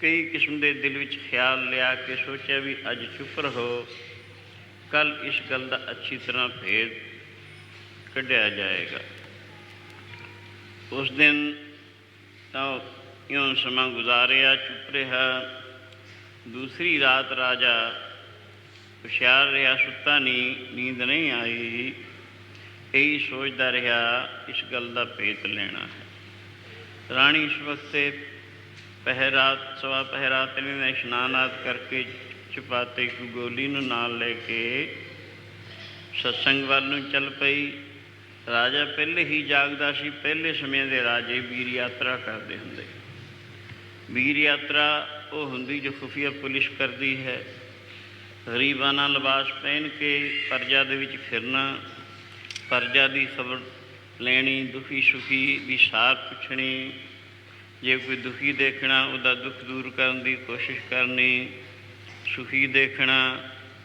ਕਈ ਕਿਸਮ ਦੇ ਦਿਲ ਵਿੱਚ ਖਿਆਲ ਲਿਆ ਕੇ ਸੋਚਿਆ ਵੀ ਅੱਜ ਚੁੱਪ ਰਹੋ, ਕੱਲ੍ਹ ਇਸ ਗੱਲ ਦਾ ਅੱਛੀ ਤਰ੍ਹਾਂ ਭੇਦ ਕੱਢਿਆ ਜਾਏਗਾ। ਉਸ ਦਿਨ ਤਾਂ ਇਉਂ ਸਮਾਂ ਗੁਜ਼ਾਰਿਆ, ਚੁੱਪ ਰਿਹਾ। ਦੂਸਰੀ ਰਾਤ ਰਾਜਾ ਹੁਸ਼ਿਆਰ ਰਿਹਾ, ਸੁੱਤਾ ਨਹੀਂ, ਨੀਂਦ ਨਹੀਂ ਆਈ, ਇਹੀ ਸੋਚਦਾ ਰਿਹਾ ਇਸ ਗੱਲ ਦਾ ਭੇਤ ਲੈਣਾ ਹੈ। ਰਾਣੀ ਇਸ ਵਕਤ ਪਹਿਰਾਤ ਸਵਾ ਪਹਿਰਾਤ ਨੇ ਇਸ਼ਨਾਨ ਆਦਿ ਕਰਕੇ ਚੁਪਾਤੇ ਗੋਲੀ ਨੂੰ ਨਾਲ ਲੈ ਕੇ ਸਤਸੰਗ ਵੱਲ ਨੂੰ ਚੱਲ ਪਈ। ਰਾਜਾ ਪਹਿਲੇ ਹੀ ਜਾਗਦਾ ਸੀ। ਪਹਿਲੇ ਸਮੇਂ ਦੇ ਰਾਜੇ ਵੀਰ ਯਾਤਰਾ ਕਰਦੇ ਹੁੰਦੇ। ਵੀਰ ਯਾਤਰਾ ਉਹ ਹੁੰਦੀ ਜੋ ਖੁਫੀਆ ਪੁਲਿਸ ਕਰਦੀ ਹੈ। ਗਰੀਬਾਨਾ ਲਿਬਾਸ ਪਹਿਨ ਕੇ ਪ੍ਰਜਾ ਦੇ ਵਿੱਚ ਫਿਰਨਾ, ਪ੍ਰਜਾ ਦੀ ਖਬਰ ਲੈਣੀ, ਦੁਖੀ ਸੁਖੀ ਦੀ ਸਾਰ ਪੁੱਛਣੀ, ਜੇ ਕੋਈ ਦੁਖੀ ਦੇਖਣਾ ਉਹਦਾ ਦੁੱਖ ਦੂਰ ਕਰਨ ਦੀ ਕੋਸ਼ਿਸ਼ ਕਰਨੀ, ਸੁਖੀ ਦੇਖਣਾ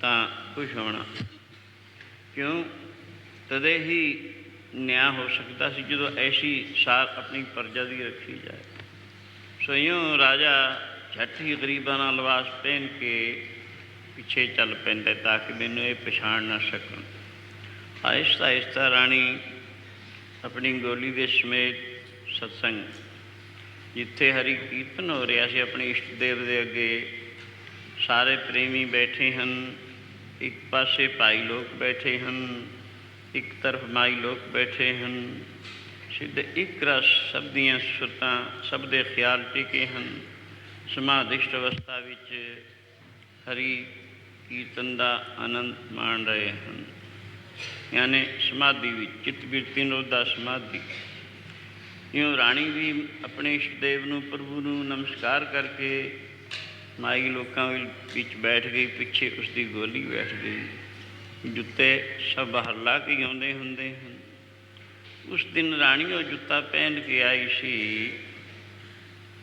ਤਾਂ ਖੁਸ਼ ਹੋਣਾ। ਕਿਉਂ? ਤਦੇ ਹੀ ਨਿਆਂ ਹੋ ਸਕਦਾ ਸੀ ਜਦੋਂ ਐਸੀ ਸਾਰ ਆਪਣੀ ਪ੍ਰਜਾ ਦੀ ਰੱਖੀ ਜਾਏ। ਸੋ ਇਉਂ ਰਾਜਾ ਝੱਟ ਹੀ ਗਰੀਬਾਂ ਨਾਲ ਲਿਬਾਸ ਪਹਿਨ ਕੇ ਪਿੱਛੇ ਚੱਲ ਪੈਂਦਾ ਤਾਂ ਕਿ ਮੈਨੂੰ ਇਹ ਪਛਾਣ ਨਾ ਸਕਣ। ਆਹਿਸਤਾ ਆਹਿਸਤਾ ਰਾਣੀ ਆਪਣੀ ਗੋਲੀ ਦੇ ਸਮੇਤ ਸਤਸੰਗ, ਜਿੱਥੇ ਹਰੀ ਕੀਰਤਨ ਹੋ ਰਿਹਾ ਸੀ ਆਪਣੇ ਇਸ਼ਟ ਦੇਵ ਦੇ ਅੱਗੇ, ਸਾਰੇ ਪ੍ਰੇਮੀ ਬੈਠੇ ਹਨ। ਇੱਕ ਪਾਸੇ ਭਾਈ ਲੋਕ ਬੈਠੇ ਹਨ, ਇੱਕ ਤਰਫ ਮਾਈ ਲੋਕ ਬੈਠੇ ਹਨ। ਸਿੱਧ ਇੱਕ ਰਸ, ਸਭ ਦੀਆਂ ਸੁਰਤਾਂ, ਸਭ ਦੇ ਖਿਆਲ ਟਿਕੇ ਹਨ। ਸਮਾਧਿਸ਼ਟ ਅਵਸਥਾ ਵਿੱਚ ਹਰੀ ਕੀਰਤਨ ਦਾ ਆਨੰਦ ਮਾਣ ਰਹੇ ਹਨ। ਯਾਨੀ ਸਮਾਧੀ ਵਿੱਚ ਚਿੱਤ ਬਿਰਤੀ ਨੂੰ ਦਾ ਸਮਾਧੀ। ਇਉਂ ਰਾਣੀ ਵੀ ਆਪਣੇ ਇਸ਼ਟਦੇਵ ਨੂੰ, ਪ੍ਰਭੂ ਨੂੰ ਨਮਸਕਾਰ ਕਰਕੇ ਮਾਈ ਲੋਕਾਂ ਵਿੱਚ ਬੈਠ ਗਈ। ਪਿੱਛੇ ਉਸਦੀ ਗੋਲੀ ਬੈਠ ਗਈ। ਜੁੱਤੇ ਸਭ ਬਾਹਰ ਲਾ ਕੇ ਆਉਂਦੇ ਹੁੰਦੇ ਹਨ। ਉਸ ਦਿਨ ਰਾਣੀ ਉਹ ਜੁੱਤਾ ਪਹਿਨ ਕੇ ਆਈ ਸੀ।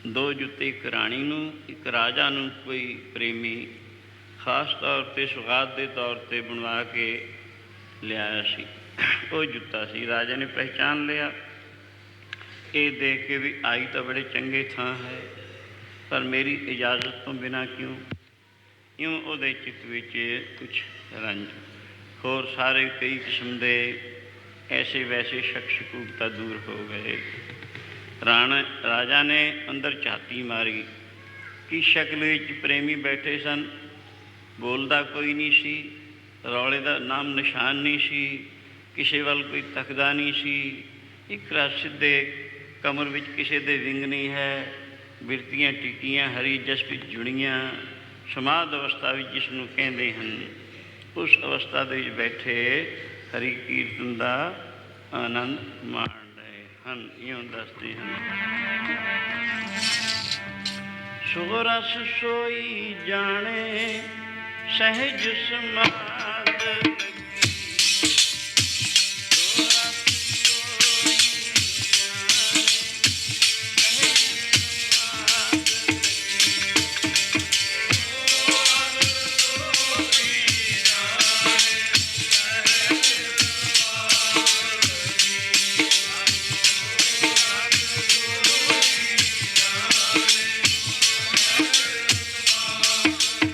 ਦੋ ਜੁੱਤੇ, ਇੱਕ ਰਾਣੀ ਨੂੰ, ਇੱਕ ਰਾਜਾ ਨੂੰ ਕੋਈ ਪ੍ਰੇਮੀ ਖਾਸ ਤੌਰ 'ਤੇ ਸੁਗਾਤ ਦੇ ਤੌਰ 'ਤੇ ਬਣਵਾ ਕੇ ਲਿਆਇਆ ਸੀ। ਉਹ ਜੁੱਤਾ ਸੀ। ਰਾਜਾ ਨੇ ਪਹਿਚਾਨ ਲਿਆ। ਇਹ ਦੇਖ ਕੇ ਵੀ ਆਈ ਤਾਂ ਬੜੇ ਚੰਗੇ ਥਾਂ ਹੈ, ਪਰ ਮੇਰੀ ਇਜਾਜ਼ਤ ਤੋਂ ਬਿਨਾਂ ਕਿਉਂ? ਇਉਂ ਉਹਦੇ ਚਿੱਤ ਵਿੱਚ ਕੁਛ ਰੰਜ, ਹੋਰ ਸਾਰੇ ਕਈ ਕਿਸਮ ਦੇ ਐਸੇ ਵੈਸੇ ਸ਼ੱਕ ਸ਼ਕੂਕ ਤਾਂ ਦੂਰ ਹੋ ਗਏ। ਰਾਜਾ ਨੇ ਅੰਦਰ ਝਾਤੀ ਮਾਰੀ ਕਿ ਸ਼ਕਲ ਵਿੱਚ ਪ੍ਰੇਮੀ ਬੈਠੇ ਸਨ। ਬੋਲਦਾ ਕੋਈ ਨਹੀਂ ਸੀ, ਰੌਲੇ ਦਾ ਨਾਮ ਨਿਸ਼ਾਨ ਨਹੀਂ ਸੀ, ਕਿਸੇ ਵੱਲ ਕੋਈ ਤੱਕਦਾ ਨਹੀਂ ਸੀ। ਇੱਕ ਰਸ ਸਿੱਧੇ ਕਮਰ ਵਿੱਚ ਕਿਸੇ ਦੇ ਵਿੰਗ ਨਹੀਂ ਹੈ। ਬਿਰਤੀਆਂ ਟਿੱਕੀਆਂ ਹਰੀ ਜਸ ਵਿੱਚ ਜੁੜੀਆਂ, ਸਮਾਧ ਅਵਸਥਾ ਵਿੱਚ ਜਿਸ ਨੂੰ ਕਹਿੰਦੇ ਹਨ, ਉਸ ਅਵਸਥਾ ਦੇ ਵਿੱਚ ਬੈਠੇ ਹਰੀ ਕੀਰਤਨ ਦਾ ਆਨੰਦ ਮਾਣ ਰਹੇ ਹਨ। ਇਉਂ ਦੱਸਦੇ ਹਨ। ਸੋ ਰਸ ਸੋਈ ਜਾਣੇ ਸਹਿਜ ਸਮਾਧ ਲੱਗੀ, ਸੋ ਰਸ ਸੋਈ ਜਾਣੇ ਸਹਿਜ ਸਮਾਧ ਲੱਗੀ, ਸੋ ਰਸ ਸੋਈ ਜਾਣੇ ਸਹਿਜ ਸਮਾਧ ਲੱਗੀ, ਸੋ ਰਸ ਸੋਈ ਜਾਣੇ ਸਹਿਜ ਸਮਾਧ ਲੱਗੀ।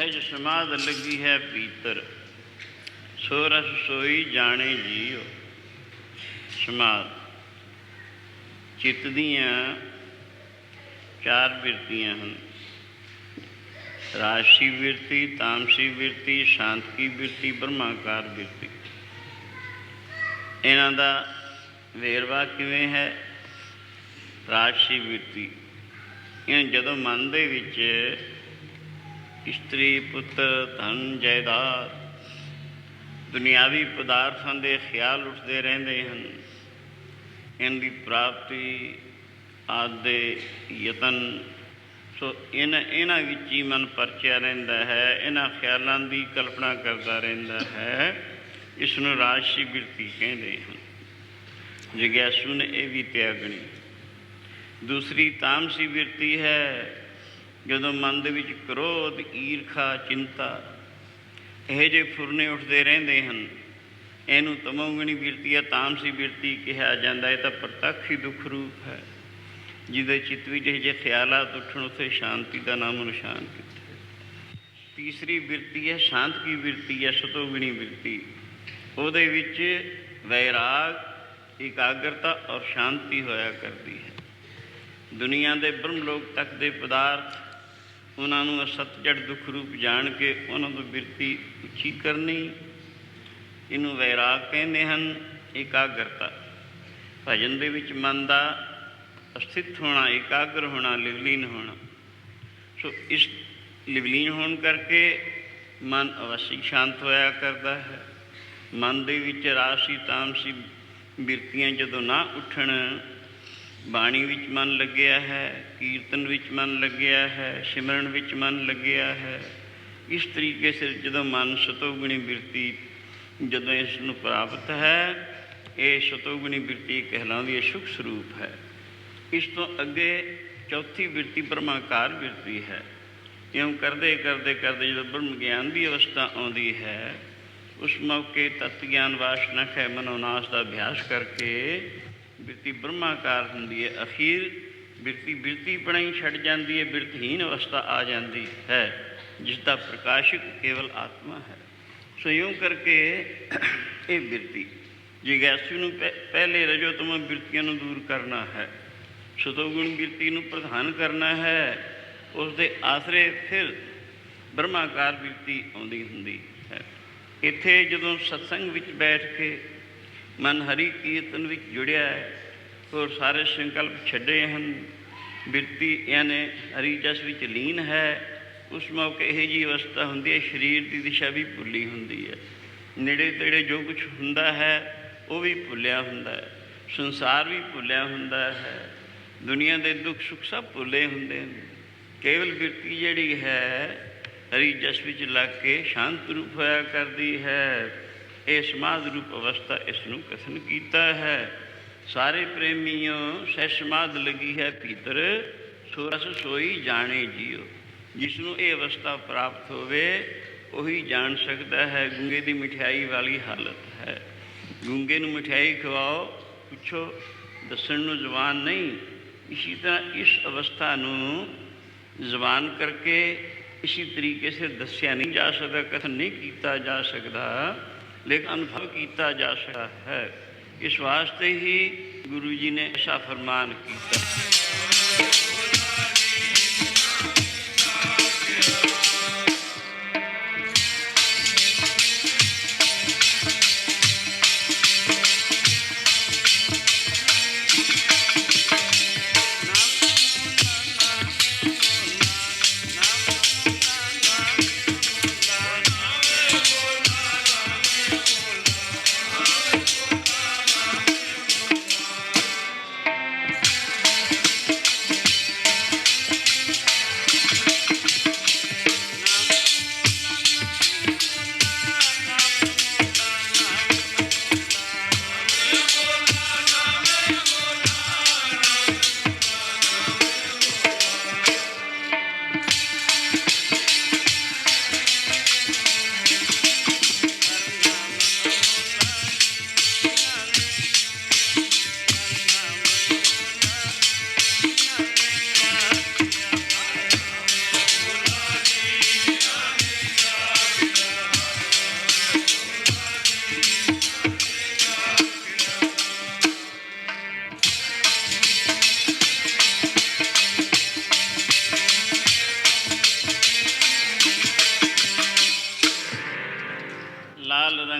सहज समाध लगी है भीतर, सो रस सोई जाने जीओ। समाध चित्त दीआं चार बिरतियां हैं, राजसी बिरती, तामसी बिरती, शांति बिरती, ब्रह्माकार बिरती। इन्हां दा वेरवा किवें है? राजसी बिरती इन जदों मन दे विच इस्त्री पुत्र धन जायदाद दुनियावी पदार्थां दे ख्याल उठते रहते हैं, इनकी प्राप्ति आदि यतन, सो इन्हां विच ही मन परचिया रहिंदा है, इन्हां ख्यालां की कल्पना करता रहिंदा है। इसनूं राजसी बिरती कहते हैं। जिग्यासू ने यह भी त्यागनी। दूसरी तामसी बिरती है, जदों मन दे विच क्रोध, ईरखा, चिंता यह जे फुरने उठते रहते हैं, इनू तमोगुणी बिरती है, तामसी बिरती कहा जाता है। तो प्रतक्ष ही दुख रूप है, जिदे चित्त विच यह जे ख्यालात उठण उत्थे शांति का नामो निशान कित्थे। तीसरी बिरती है शांत की बिरती है, सतोगुणी बिरती। उहदे विच वैराग, एकाग्रता और शांति होया करती है। दुनिया के ब्रह्मलोक तक के पदार्थ उन्होंने असत जड़ दुख रूप जान के उन्होंने तो बिरती उची करनी, इनू वैराग कहते हैं। एकाग्रता भजन दे विच मन का स्थित होना, एकाग्र होना, लिवलीन होना। सो इस लिवलीन होने करके मन अवश्य शांत होया करता है। मन दे विच राजसी तामसी बिरतियां जदों ना उठण, बाणी विच मन लग्या है, कीर्तन विच मन लग्या है, सिमरन विच मन लग्या है, इस तरीके से जदों मन सतोगुणी बिरती जदों इसनूं प्राप्त है, ये सतोगुणी बिरती कहलाउंदी है, सुख स्वरूप है। इस तो अगे चौथी बिरती ब्रह्माकार बिरती है। इउं करते करते करते जो ब्रह्म ज्ञान की अवस्था आउंदी है, उस मौके तत्व ज्ञान वासना है मनोनाश का अभ्यास करके बिरती ब्रह्माकार होंदी है। अखीर बिरती बिरती पना ही छड़ जाती है, बिरतहीन अवस्था आ जाती है, जिसका प्रकाशक केवल आत्मा है। सो यूँ करके ये बिरती जिग्यासू नूं पहले रजोतम बिरतियों नूं दूर करना है, सतोगुण बिरती नूं प्रधान करना है, उसके आसरे फिर ब्रह्माकार बिरती आउंदी हुंदी है। इत्थे जदों सत्संग विच बैठ के मन हरि कीर्तन विच जुड़िया है और सारे संकल्प छड्डे हैं, बिरती यानी हरि जस विच लीन है, उस मौके यह जी अवस्था होंदी है, शरीर की दिशा भी भुली होंदी है, नेड़े तेड़े जो कुछ हुंदा है वो भी भुलिया हुंदा है, संसार भी भुलिया हुंदा है, दुनिया के दुख सुख सब भुले हुंदे हैं। केवल बिरती जिहड़ी है हरि जस विच लग के शांत रूप होया करती है। ये समाध रूप अवस्था इसनूं कथन कीता है। सारे प्रेमियों सह समाध लगी है भीतर, सो रस सोई जाने जीओ। जिसनों ये अवस्था प्राप्त होवे वही जान सकता है। गूंगे की मिठाई वाली हालत है। गूंगे नूं मिठाई खवाओ, पुछो, दसण नूं जबान नहीं। इसी तरह इस अवस्था नूं जबान करके इसी तरीके से दस्या नहीं जा सकता, कथन नहीं किया जा सकता, लेकिन अनुभव किया जा सकता है। इस वास्ते ही गुरु जी ने ऐसा फरमान किया।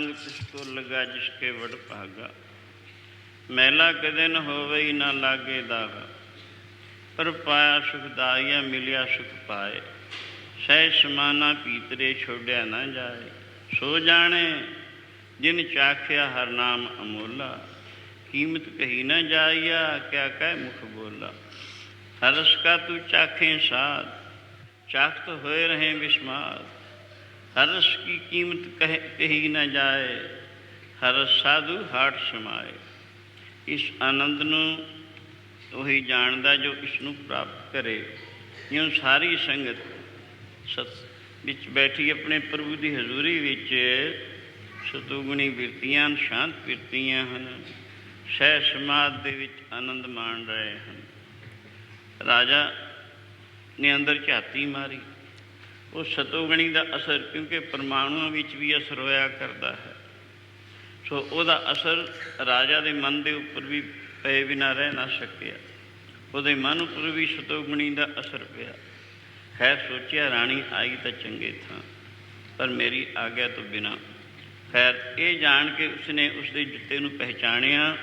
नांग तिसको लगा जिसके वड भागा। मैला कदे न होवे ही ना लागे दागा। पर पाया सुखदाइया मिलिया सुख पाए। सह समाना भीतरे छोड़िया ना जाए। सो जाने जिन चाख्या हर नाम अमोला। कीमत कही न जाइया क्या कह मुख बोला। हरस का तू चाखें साध चाख तो होए रहें विस्माद। हरस की कीमत कही न जाए। हरस साधु हाट समाए। इस आनंद ਨੂੰ ਉਹੀ ਜਾਣਦਾ ਜੋ ਇਸ ਨੂੰ ਪ੍ਰਾਪਤ ਕਰੇ। ਜਿਉਂ ਸਾਰੀ ਸੰਗਤ ਸਤ ਵਿੱਚ ਬੈਠੀ ਆਪਣੇ ਪ੍ਰਭੂ ਦੀ ਹਜ਼ੂਰੀ ਵਿੱਚ ਸਤੋਗੁਣੀ ਬਿਰਤੀਆਂ ਸ਼ਾਂਤ ਬਿਰਤੀਆਂ ਹਨ। ਸਹਿ ਸਮਾਧ ਦੇ ਵਿੱਚ ਆਨੰਦ ਮਾਣ ਰਹੇ ਹਨ। ਰਾਜਾ ਨੇ ਅੰਦਰ ਝਾਤੀ ਮਾਰੀ। ਉਹ ਸਤੋਗੁਣੀ ਦਾ ਅਸਰ, ਕਿਉਂਕਿ ਪਰਮਾਣੂਆਂ ਵਿੱਚ ਵੀ ਅਸਰ ਹੋਇਆ ਕਰਦਾ ਹੈ, ਸੋ ਉਹਦਾ ਅਸਰ ਰਾਜਾ ਦੇ ਮਨ ਦੇ ਉੱਪਰ ਵੀ ਪਏ ਬਿਨਾਂ ਰਹਿ ਨਾ ਸਕਿਆ। ਉਹਦੇ ਮਨ ਉੱਪਰ ਵੀ ਸਤੋਗੁਣੀ ਦਾ ਅਸਰ ਪਿਆ ਹੈ। ਸੋਚਿਆ ਰਾਣੀ ਆਈ ਤਾਂ ਚੰਗੇ ਥਾਂ, ਪਰ ਮੇਰੀ ਆਗਿਆ ਤੋਂ ਬਿਨਾਂ। ਖੈਰ ਇਹ ਜਾਣ ਕੇ ਉਸਨੇ ਉਸਦੇ ਜੁੱਤੇ ਨੂੰ ਪਹਿਚਾਣਿਆ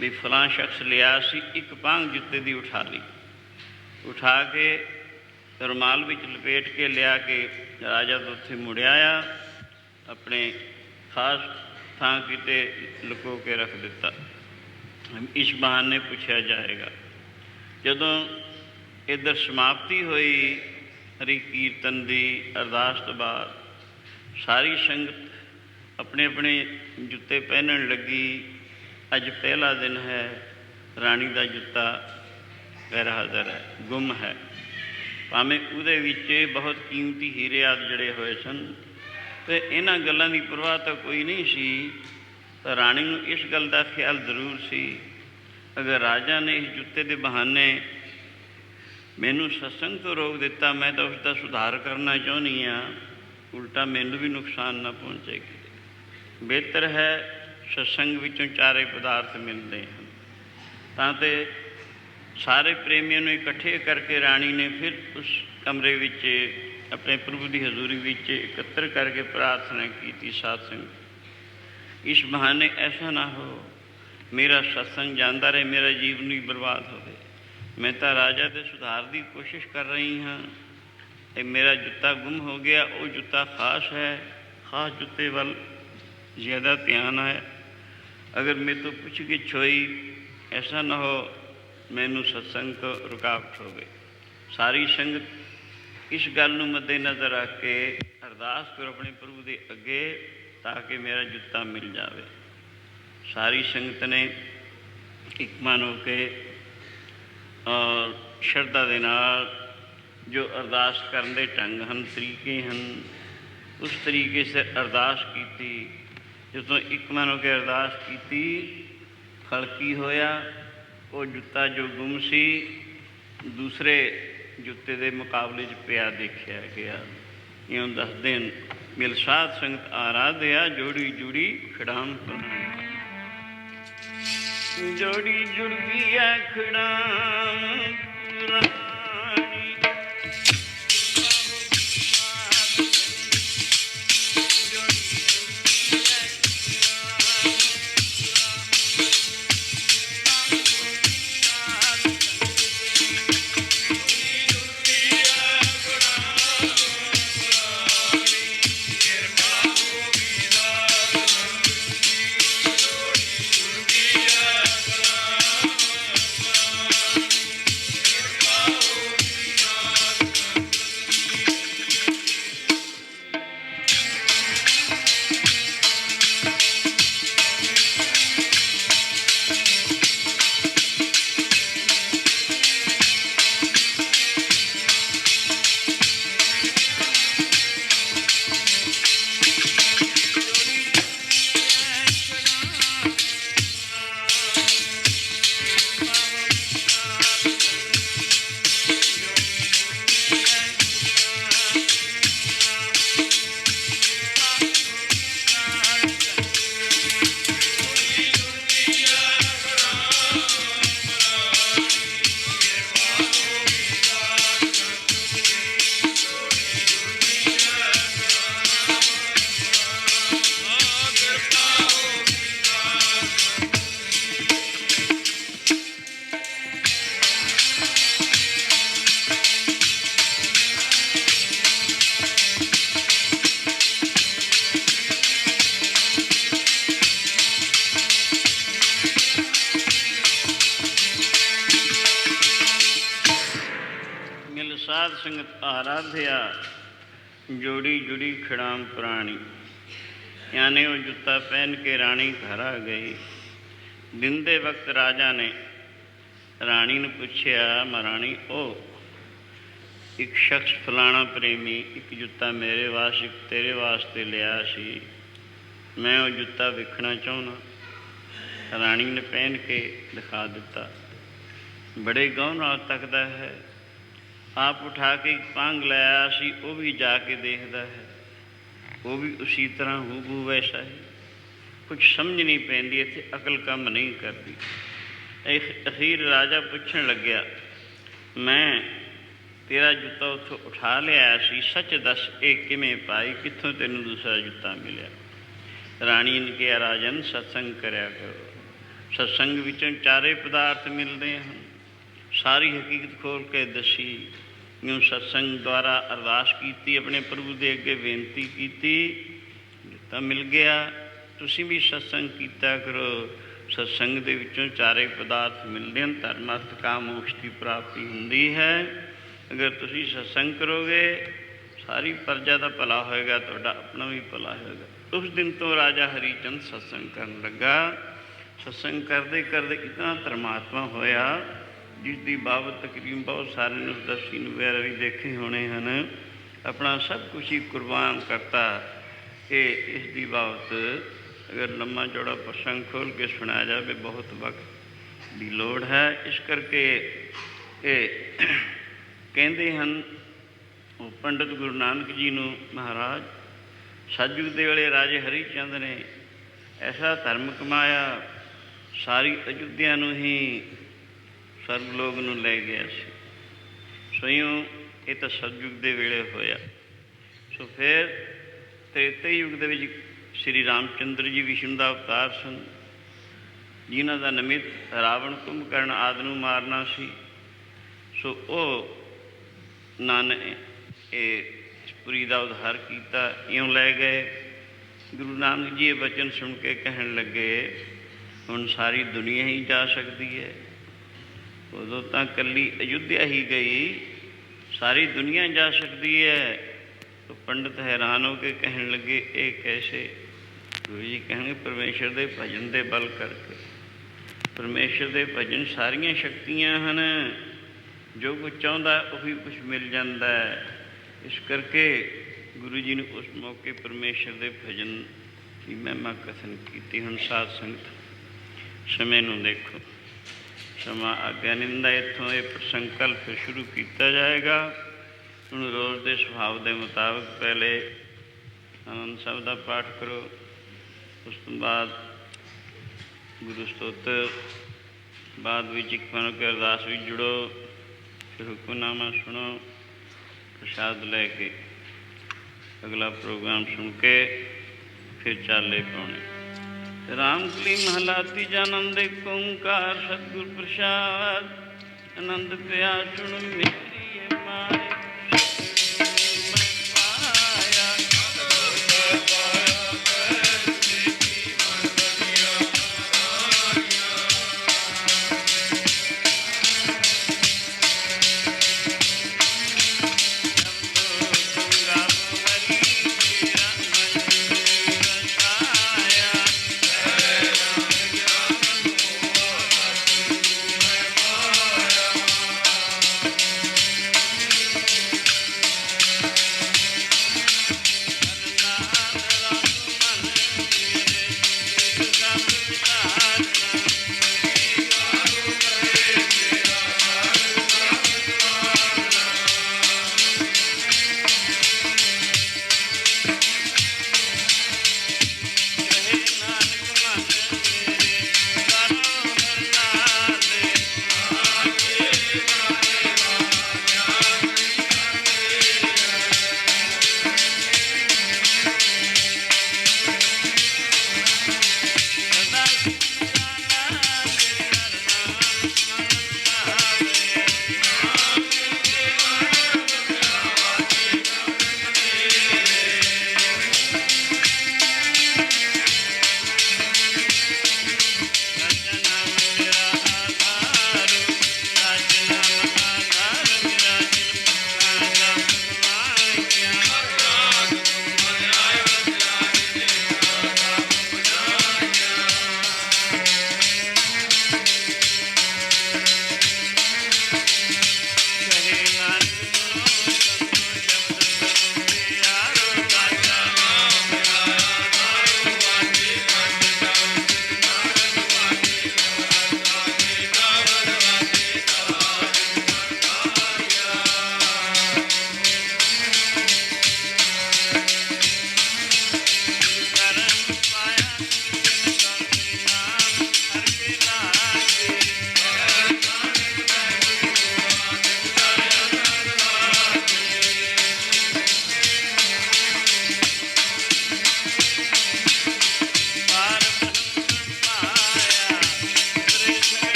ਵੀ ਫਲਾਂ ਸ਼ਖਸ ਲਿਆ ਸੀ। ਇੱਕ ਪਾਂਗ ਜੁੱਤੇ ਦੀ ਉਠਾ ਲਈ, ਉਠਾ ਕੇ ਰੁਮਾਲ ਵਿੱਚ ਲਪੇਟ ਕੇ ਲਿਆ ਕੇ ਰਾਜਾ ਤੋਂ ਉੱਥੇ ਮੁੜਿਆ ਆ। ਆਪਣੇ ਖਾਸ ਥਾਂ ਕਿਤੇ ਲੁਕੋ ਕੇ ਰੱਖ ਦਿੱਤਾ। ਇਸ ਬਹਾਨੇ ਪੁੱਛਿਆ ਜਾਏਗਾ। ਜਦੋਂ ਇੱਧਰ ਸਮਾਪਤੀ ਹੋਈ ਹਰੀ ਕੀਰਤਨ ਦੀ ਅਰਦਾਸ ਤੋਂ ਬਾਅਦ ਸਾਰੀ ਸੰਗਤ ਆਪਣੇ ਆਪਣੇ ਜੁੱਤੇ ਪਹਿਨਣ ਲੱਗੀ। ਅੱਜ ਪਹਿਲਾ ਦਿਨ ਹੈ। ਰਾਣੀ ਦਾ ਜੁੱਤਾ ਗੈਰ ਹਾਜ਼ਰ ਹੈ, ਗੁੰਮ ਹੈ। ਭਾਵੇਂ ਉਹਦੇ ਵਿੱਚ ਬਹੁਤ ਕੀਮਤੀ ਹੀਰੇ ਆਦਿ ਜੜੇ ਹੋਏ ਸਨ ਅਤੇ ਇਹਨਾਂ ਗੱਲਾਂ ਦੀ ਪਰਵਾਹ ਤਾਂ ਕੋਈ ਨਹੀਂ ਸੀ। ਤਾਂ ਰਾਣੀ ਨੂੰ ਇਸ ਗੱਲ ਦਾ ਖਿਆਲ ਜ਼ਰੂਰ ਸੀ, ਅਗਰ ਰਾਜਾ ਨੇ ਇਸ ਜੁੱਤੇ ਦੇ ਬਹਾਨੇ ਮੈਨੂੰ ਸਤਸੰਗ ਤੋਂ ਰੋਕ ਦਿੱਤਾ, ਮੈਂ ਤਾਂ ਉਸ ਦਾ ਸੁਧਾਰ ਕਰਨਾ ਚਾਹੁੰਦੀ ਹਾਂ, ਉਲਟਾ ਮੈਨੂੰ ਵੀ ਨੁਕਸਾਨ ਨਾ ਪਹੁੰਚੇਗੀ। ਬਿਹਤਰ ਹੈ ਸਤਸੰਗ ਵਿੱਚੋਂ ਚਾਰੇ ਪਦਾਰਥ ਮਿਲਦੇ ਹਨ। ਤਾਂ ਤੇ ਸਾਰੇ ਪ੍ਰੇਮੀਆਂ ਨੂੰ ਇਕੱਠੇ ਕਰਕੇ ਰਾਣੀ ਨੇ ਫਿਰ ਉਸ ਕਮਰੇ ਵਿੱਚ ਆਪਣੇ ਪ੍ਰਭੂ ਦੀ ਹਜ਼ੂਰੀ ਵਿੱਚ ਇਕੱਤਰ ਕਰਕੇ ਪ੍ਰਾਰਥਨਾ ਕੀਤੀ, ਸਾਧ ਸੰਗਤ ਇਸ ਬਹਾਨੇ ਐਸਾ ਨਾ ਹੋ ਮੇਰਾ ਸਤਸੰਗ ਜਾਂਦਾ ਰਹੇ, ਮੇਰਾ ਜੀਵਨ ਵੀ ਬਰਬਾਦ ਹੋਵੇ। ਮੈਂ ਤਾਂ ਰਾਜਾ ਦੇ ਸੁਧਾਰ ਦੀ ਕੋਸ਼ਿਸ਼ ਕਰ ਰਹੀ ਹਾਂ। ਇਹ ਮੇਰਾ ਜੁੱਤਾ ਗੁੰਮ ਹੋ ਗਿਆ। ਉਹ ਜੁੱਤਾ ਖਾਸ ਹੈ, ਖਾਸ ਜੁੱਤੇ ਵੱਲ ਜ਼ਿਆਦਾ ਧਿਆਨ ਹੈ। ਅਗਰ ਮੇਰੇ ਤੋਂ ਪੁੱਛ ਗਿੱਛ ਹੋਈ, ਐਸਾ ਨਾ ਹੋ ਮੈਨੂੰ ਸਤਸੰਗ ਤੋਂ ਰੁਕਾਵਟ ਹੋਵੇ। ਸਾਰੀ ਸੰਗਤ ਇਸ ਗੱਲ ਨੂੰ ਮੱਦੇ ਨਜ਼ਰ ਰੱਖ ਕੇ ਅਰਦਾਸ ਕਰੋ ਆਪਣੇ ਪ੍ਰਭੂ ਦੇ ਅੱਗੇ, ਤਾਂ ਕਿ ਮੇਰਾ ਜੁੱਤਾ ਮਿਲ ਜਾਵੇ। ਸਾਰੀ ਸੰਗਤ ਨੇ ਇੱਕ ਮਨ ਹੋ ਕੇ ਔਰ ਸ਼ਰਧਾ ਦੇ ਨਾਲ ਜੋ ਅਰਦਾਸ ਕਰਨ ਦੇ ਢੰਗ ਹਨ, ਤਰੀਕੇ ਹਨ, ਉਸ ਤਰੀਕੇ ਸੇ ਅਰਦਾਸ ਕੀਤੀ। ਜਦੋਂ ਇੱਕ ਮਨ ਹੋ ਕੇ ਅਰਦਾਸ ਕੀਤੀ, ਫਲ ਕੀ ਹੋਇਆ? ਉਹ ਜੁੱਤਾ ਜੋ ਗੁੰਮ ਸੀ ਦੂਸਰੇ ਜੁੱਤੇ ਦੇ ਮੁਕਾਬਲੇ 'ਚ ਪਿਆ ਦੇਖਿਆ ਗਿਆ। ਇਉਂ ਦੱਸਦੇ ਹਨ, ਮਿਲ ਸਾਧ ਸੰਗਤ ਆਰਾਧਿਆ ਜੋੜੀ ਜੁੜੀ ਖਿਡਾਮ ਪੁਰਾਣੀ। ਜੋੜੀ ਜੁੜ ਗਈ ਹੈ ਖਿਡਾਮ ਪੁਰਾਣੀ। मिल साध संगत आराध्या, जोड़ी जुड़ी खिड़ाम पुरानी। यानी वो जूता पहन के रानी घर आ गई। दिन दे वक्त राजा ने रानी ने पूछया, महारानी ओ एक शख्स फलाना प्रेमी एक जूता मेरे वास्ते एक तेरे वास्ते लिया सी, मैं वो जूता वेखना चाहना। रानी ने पहन के दिखा दिता। बड़े गौर नाल तकदा है। आप उठा के एक पांग लाया सी, वो भी जाके देखदा है, वो भी उसी तरह हूबहू वैसा ही। कुछ समझ नहीं पैंदी, इत्थे अकल काम नहीं करती। अखीर राजा पुछण लग्या, मैं तेरा जूता उत्थों उठा लिया सी, सच दस ये किवें पाई, कित्थों तैनूं दूसरा जूता मिलिया? राणी ने कहा, राजन सत्संग करया करो। सत्संग विचों चारे पदार्थ मिलते हैं। सारी हकीकत खोल के दसी। यूँ सत्संग द्वारा अरदास की, अपने प्रभु दे अगे बेनती की, जूता मिल गया। तुसीं भी सत्संग कीता करो। सत्संग दे विचों चारे पदार्थ मिलते हैं। धर्म अर्थ काम मोक्ष की प्राप्ति हुंदी है। अगर तुसीं सत्संग करोगे सारी प्रजा का भला होएगा, तुहाडा अपना भी भला होएगा। उस दिन तो राजा हरिचंद सत्संग करन लगा। सत्संग करते करते इतना धर्मात्मा होया, जिसकी बाबत तकरीबन बहुत सारे दर्शी वगैरह भी देखे होने हैं। अपना सब कुछ ही कुर्बान करता। ये इसकी बाबत अगर लम्मा चौड़ा प्रसंग खोल के सुनाया जाए बहुत वक्त की लोड़ है। इस करके ये कहते हैं वो पंडित गुरु नानक जी नूं महाराज सतयुग दे वेले राजे हरिचंद ने ऐसा धर्म कमाया, सारी अयोध्या नूं ही स्वर्गलोक नूं ले गया सी। स्वयं ये तो सतयुग दे वेले होया। सो फिर त्रेते युग दे विच श्री रामचंद्र जी विष्णु का अवतार सन, जिन्हां दा निमित्त रावण कुंभकर्ण आदि नूं मारना सी। सो वो नानक पुरी का उद्धार किया, इउं लै गए। गुरु नानक जी ये वचन सुन के कहन लगे, हुण सारी दुनिया ही जा सकती है। उदों तो कली अयोध्या ही गई, सारी दुनिया जा सकती है। तो पंडित हैरान हो के कहन लगे, ये कैसे? गुरु जी कहेंगे, परमेश्वर के भजन के बल करके। परमेश्वर के भजन सारिया शक्तियाँ हैं, जो कुछ चाहता वही कुछ मिल जाता है। इस करके गुरु जी ने उस मौके परमेश्वर के भजन की महिमा कथन की। हुण साध संगत समय नूं देखो, समा आग्या निंदा। इत्थों ये प्रसंग कल फिर शुरू किया जाएगा। हुण रोज़ के सुभाव के मुताबिक पहले आनंद साहब का पाठ करो, उस तो बाद गुरु स्त्रोत्र, बाद विच एक मन के अरदास भी जुड़ो, फिर हुक्मनामा सुनो, प्रसाद लैके अगला प्रोग्राम सुन के फिर चाले पाने। रामकली महला तीजा आनंद एक ओंकार सतगुर प्रसाद। आनंद पिया सुन मेरी ये माए।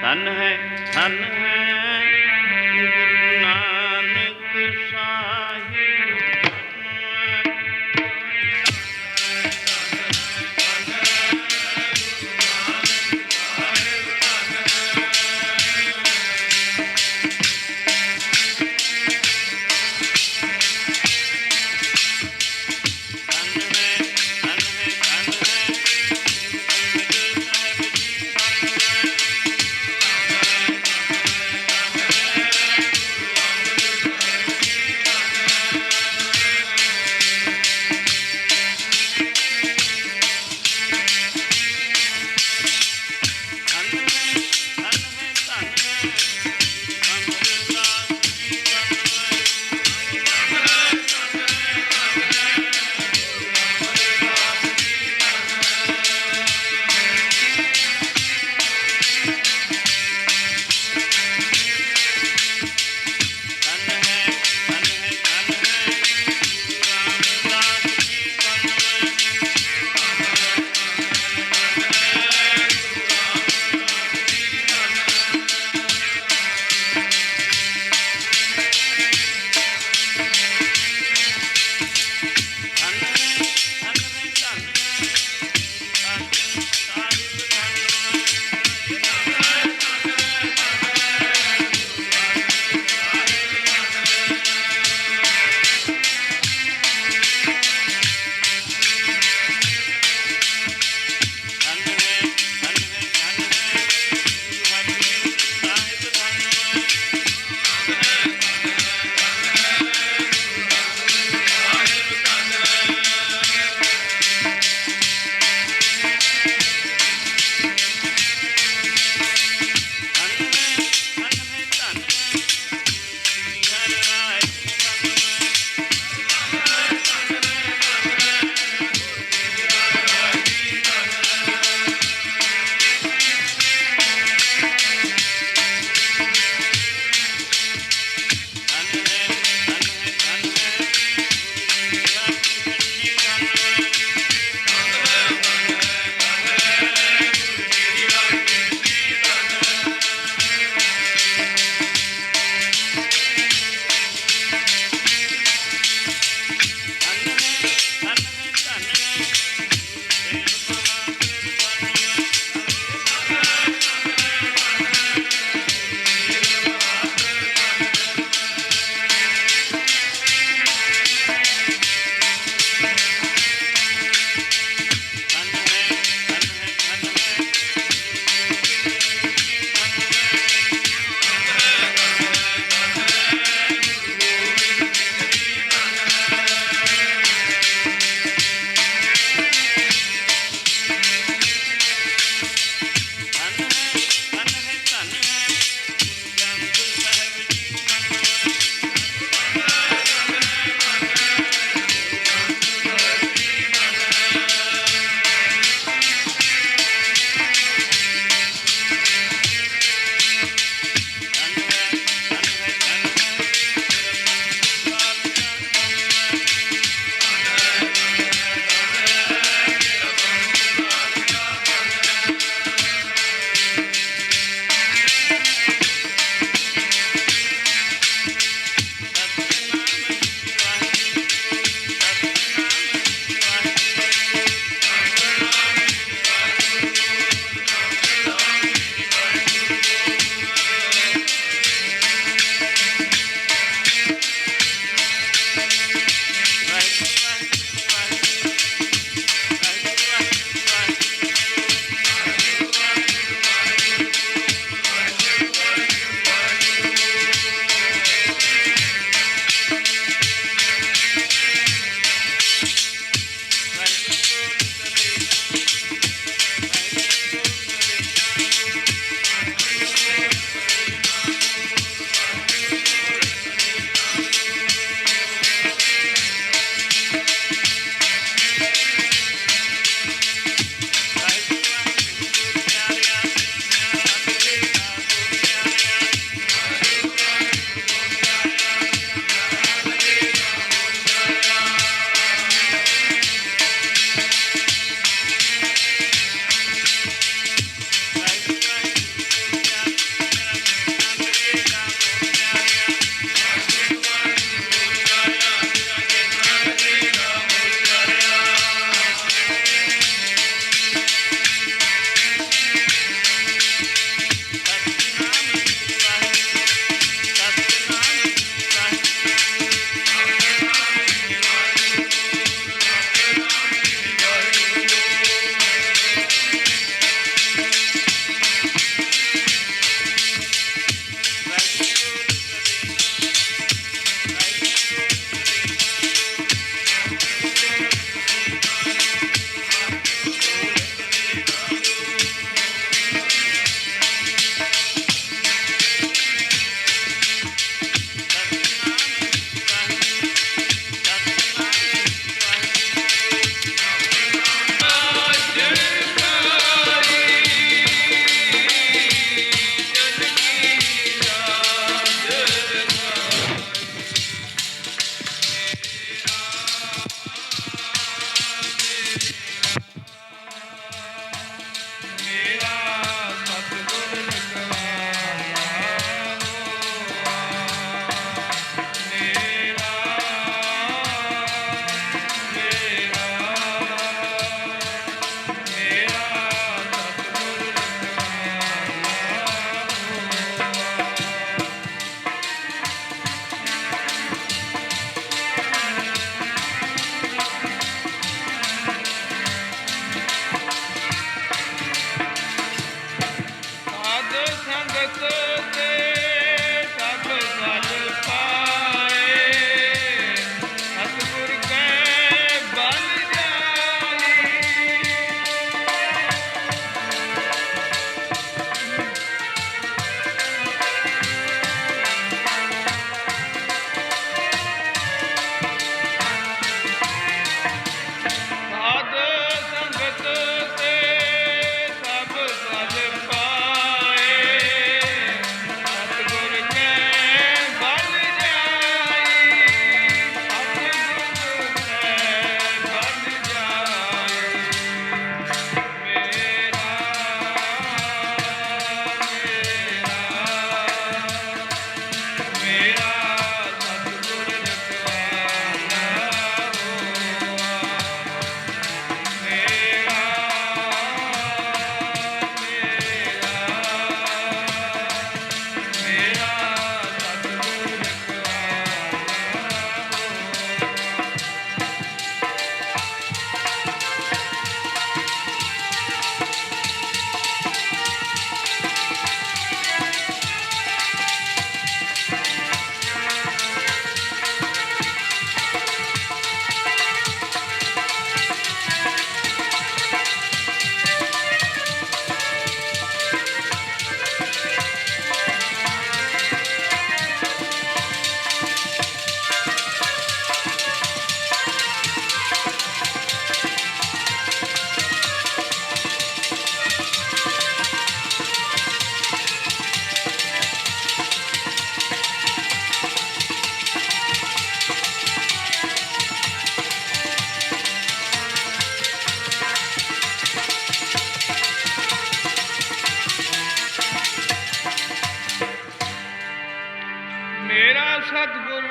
ਧਨ ਹੈ ਧਨ ਹੈ ਗੁਰੂ ਨਾਨਕ ਸਾਹਿਬ।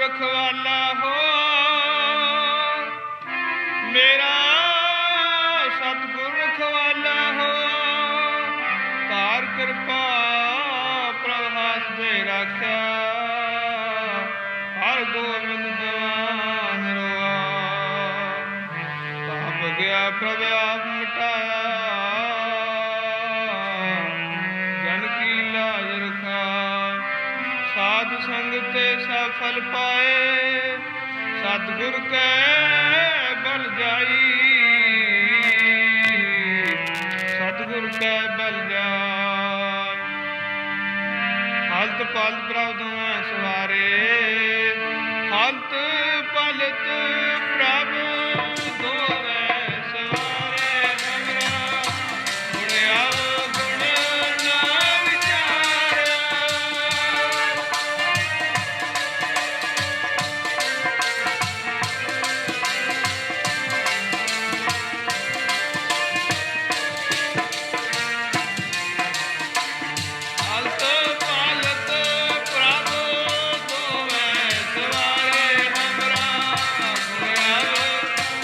ਰਖਵਾਲਾ ਹੋਆ ਮੇਰਾ ਸਤਿਗੁਰ ਰਖਵਾਲਾ ਹੋਆ ਧਾਰ ਕਿਰਪਾ ਪ੍ਰਭ ਹੱਸਦੇ ਰੱਖਿਆ ਹਰ ਗੋਬਿੰਦ ਦੀਵਾਨ ਰੋਆ ਪਾਪ ਗਿਆ ਪ੍ਰਭ ਆਪ ਮਿਟਾਇਆ ਜਨ ਕੀ ਲਾਜ ਰਖਾਇ ਸਾਧ ਸੰਗ ਤੇ ਸਫਲ ਪਾਏ ਸਤਿਗੁਰ ਕੈ ਬਲ ਜਾਈ ਸਤਿਗੁਰ ਕੈ ਬਲ ਜਾਈ ਹਲਤ ਪਲਤ ਪ੍ਰਭ ਦੋਵੇਂ ਸਵਾਰੇ ਹਲਤ ਪਲਤ ਪ੍ਰਭ ਦੋਵੇਂ ਸਵਾਰੇ ਹਮਰਾ ਗੁਣਿਆ ਗੁਣ ਨਾ ਵਿਚਾਰਿਆ ਹਲਤ ਪਲਤ ਪ੍ਰਭ ਦੋਵੇਂ ਸਵਾਰੇ ਹਮਰਾ ਗੁਣਿਆ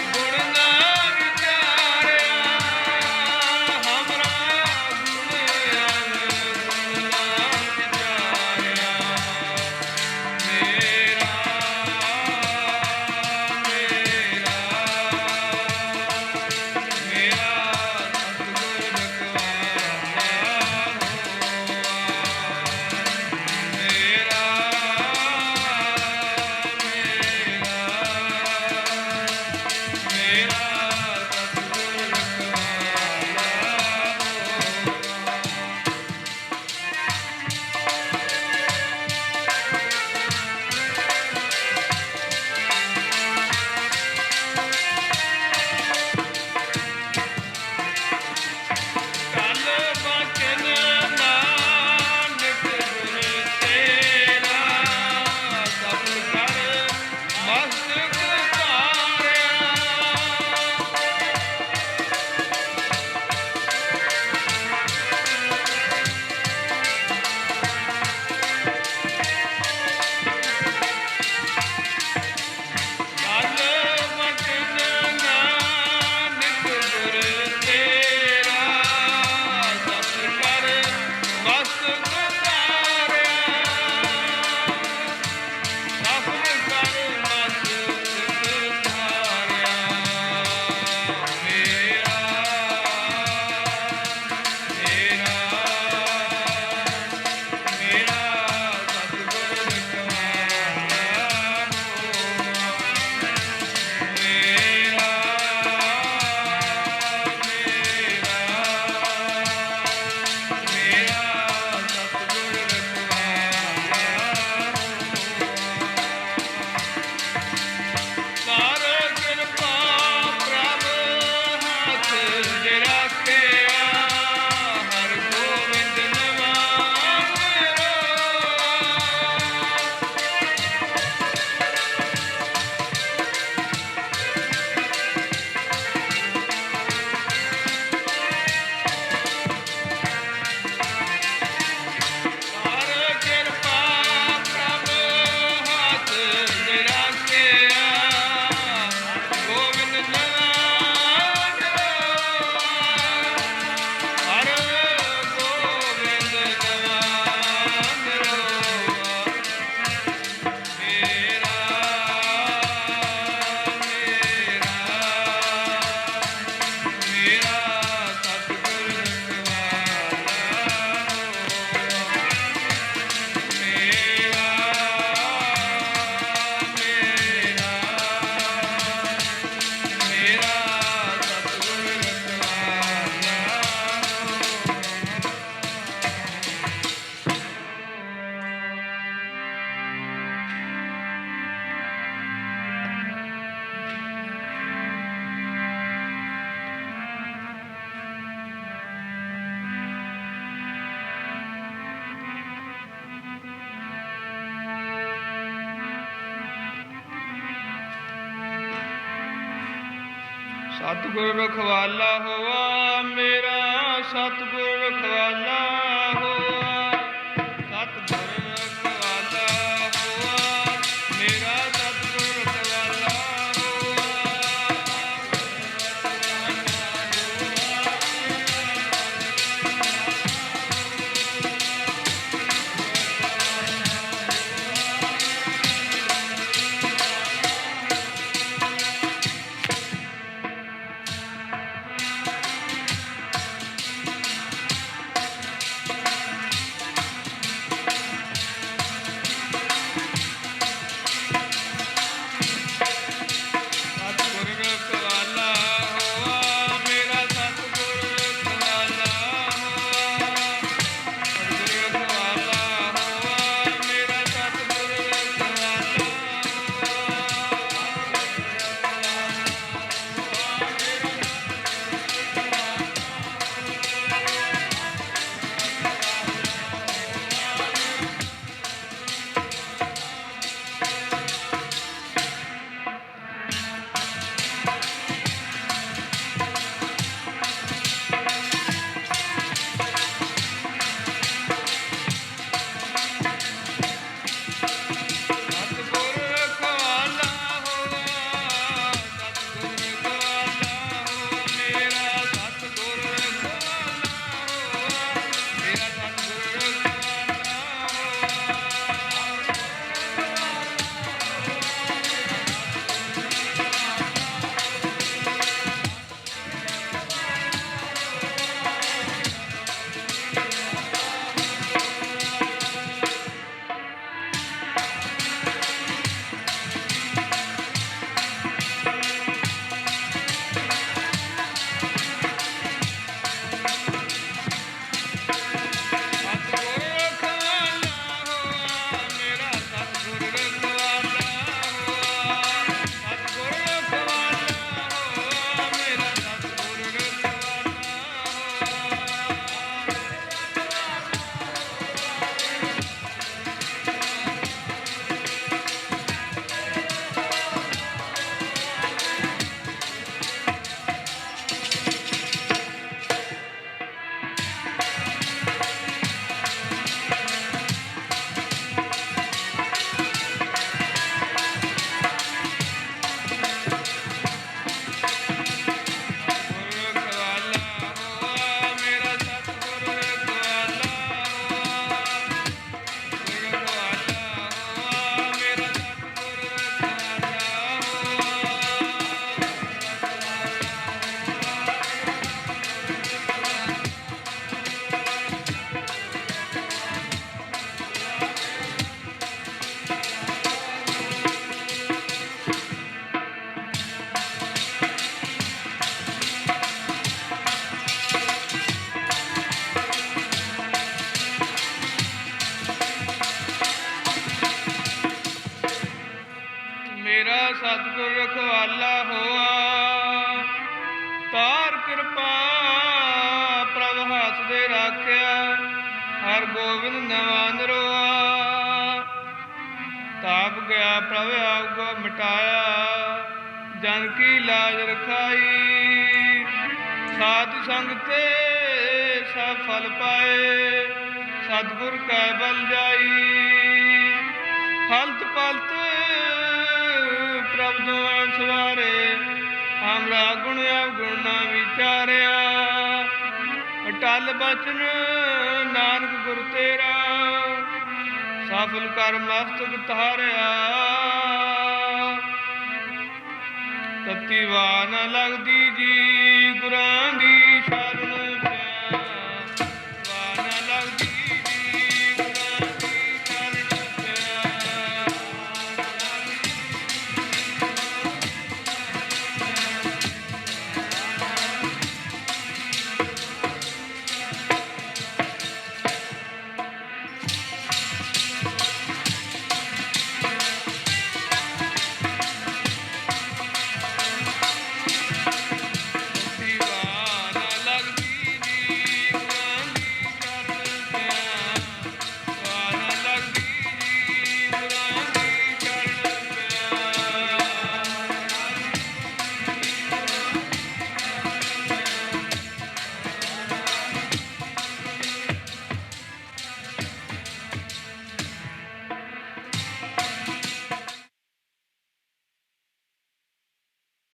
ਗੁਣ ਨਾ ਵਿਚਾਰਿਆ ਹਮਰਾ ਗੁਣਿਆ ਗੁਣ ਨਾ ਵਿਚਾਰਿਆ ਮੇਰਾ ਮੇਰਾ ਸਤਿਗੁਰ ਰਖਵਾਲਾ ਮੇਰਾ ਸਤਿਗੁਰ ਰਖਵਾਲਾ ਕੱਲ ਬਚਨ ਨਾਨਕ ਗੁਰ ਤੇਰਾ ਸਫਲ ਕਰ ਮਸਤਕ ਧਾਰਿਆ ਕੱਲ ਬਚਨ ਨਾਨਕ ਗੁਰ ਤੇਰਾ ਸਫਲ ਕਰ ਮਸਤਕ ਧਾਰਿਆ ਸਫਲ ਕਰ ਮਸਤਕ ਧਾਰਿਆ ਮੇਰਾ ਸਤਿਗੁਰ ਰਖਵਾਲਾ ਮੇਰਾ ਸਤਿਗੁਰ ਰਖਵਾਲਾ ਕਰ ਕਿਰਪਾ ਪ੍ਰਭ ਹੱਥ ਦੇ ਰੱਖਿਆ ਹਰ ਗੋਬਿੰਦ ਨਵਾਂ ਮੇਰਾ ਕਰ ਕਿਰਪਾ ਪ੍ਰਭ ਹੱਥ ਦੇ ਰੱਖਿਆ ਗੋਬਿੰਦ ਨਵਾਂ ਹਰ ਗੋਬਿੰਦ ਨਵਾਂ ਮੇਰਾ ਸਤਿਗੁਰ ਸਤਿਗੁਰ ਰਖਵਾਲਾ ਹੋਆ ਮੇਰਾ ਸਤਿਗੁਰ ਰਖਵਾਲਾ ਹੋਆ ਸਤਿਗੁਰ ਰਖਵਾਲਾ ਹੋਆ ਮੇਰਾ ਗੁਰ ਰਖਵਾਲਾ ਹੋਆ। ਤਾਰ ਕਿਰਪਾ ਪ੍ਰਭ ਹੱਥ ਦੇ ਰਾਖਿਆ, ਹਰ ਗੋਬਿੰਦ ਨਵਾਂ ਨਰੋਆ। ਤਾਪ ਗਿਆ ਪ੍ਰਭ ਆਪ ਮਿਟਾਇਆ, ਜਨ ਕੀ ਲਾਜ ਰਖਾਈ। ਸਾਧ ਸੰਗ ਤੇ ਸਭ ਫਲ ਪਾਏ, ਸਤਿਗੁਰ ਕੈ ਬਲ ਜਾਈ। ਹਲਤ ਪਲਤ ਪ੍ਰਭ ਦੁਆ ਸਵਾਰੇ, ਹਮਰਾ ਗੁਣ ਅਵਗੁਣ ਨਾ ਵਿਚਾਰਿਆ। ਅਟਲ ਬਚਨ ਨਾਨਕ ਗੁਰ ਤੇਰਾ, ਸਫਲ ਕਰ ਮਸਤਕ ਧਾਰਿਆ। ਤਤੀ ਵਾਹ ਨ ਲੱਗਦੀ ਜੀ ਗੁਰਾਂ ਦੀ ਸ਼ਰਨ।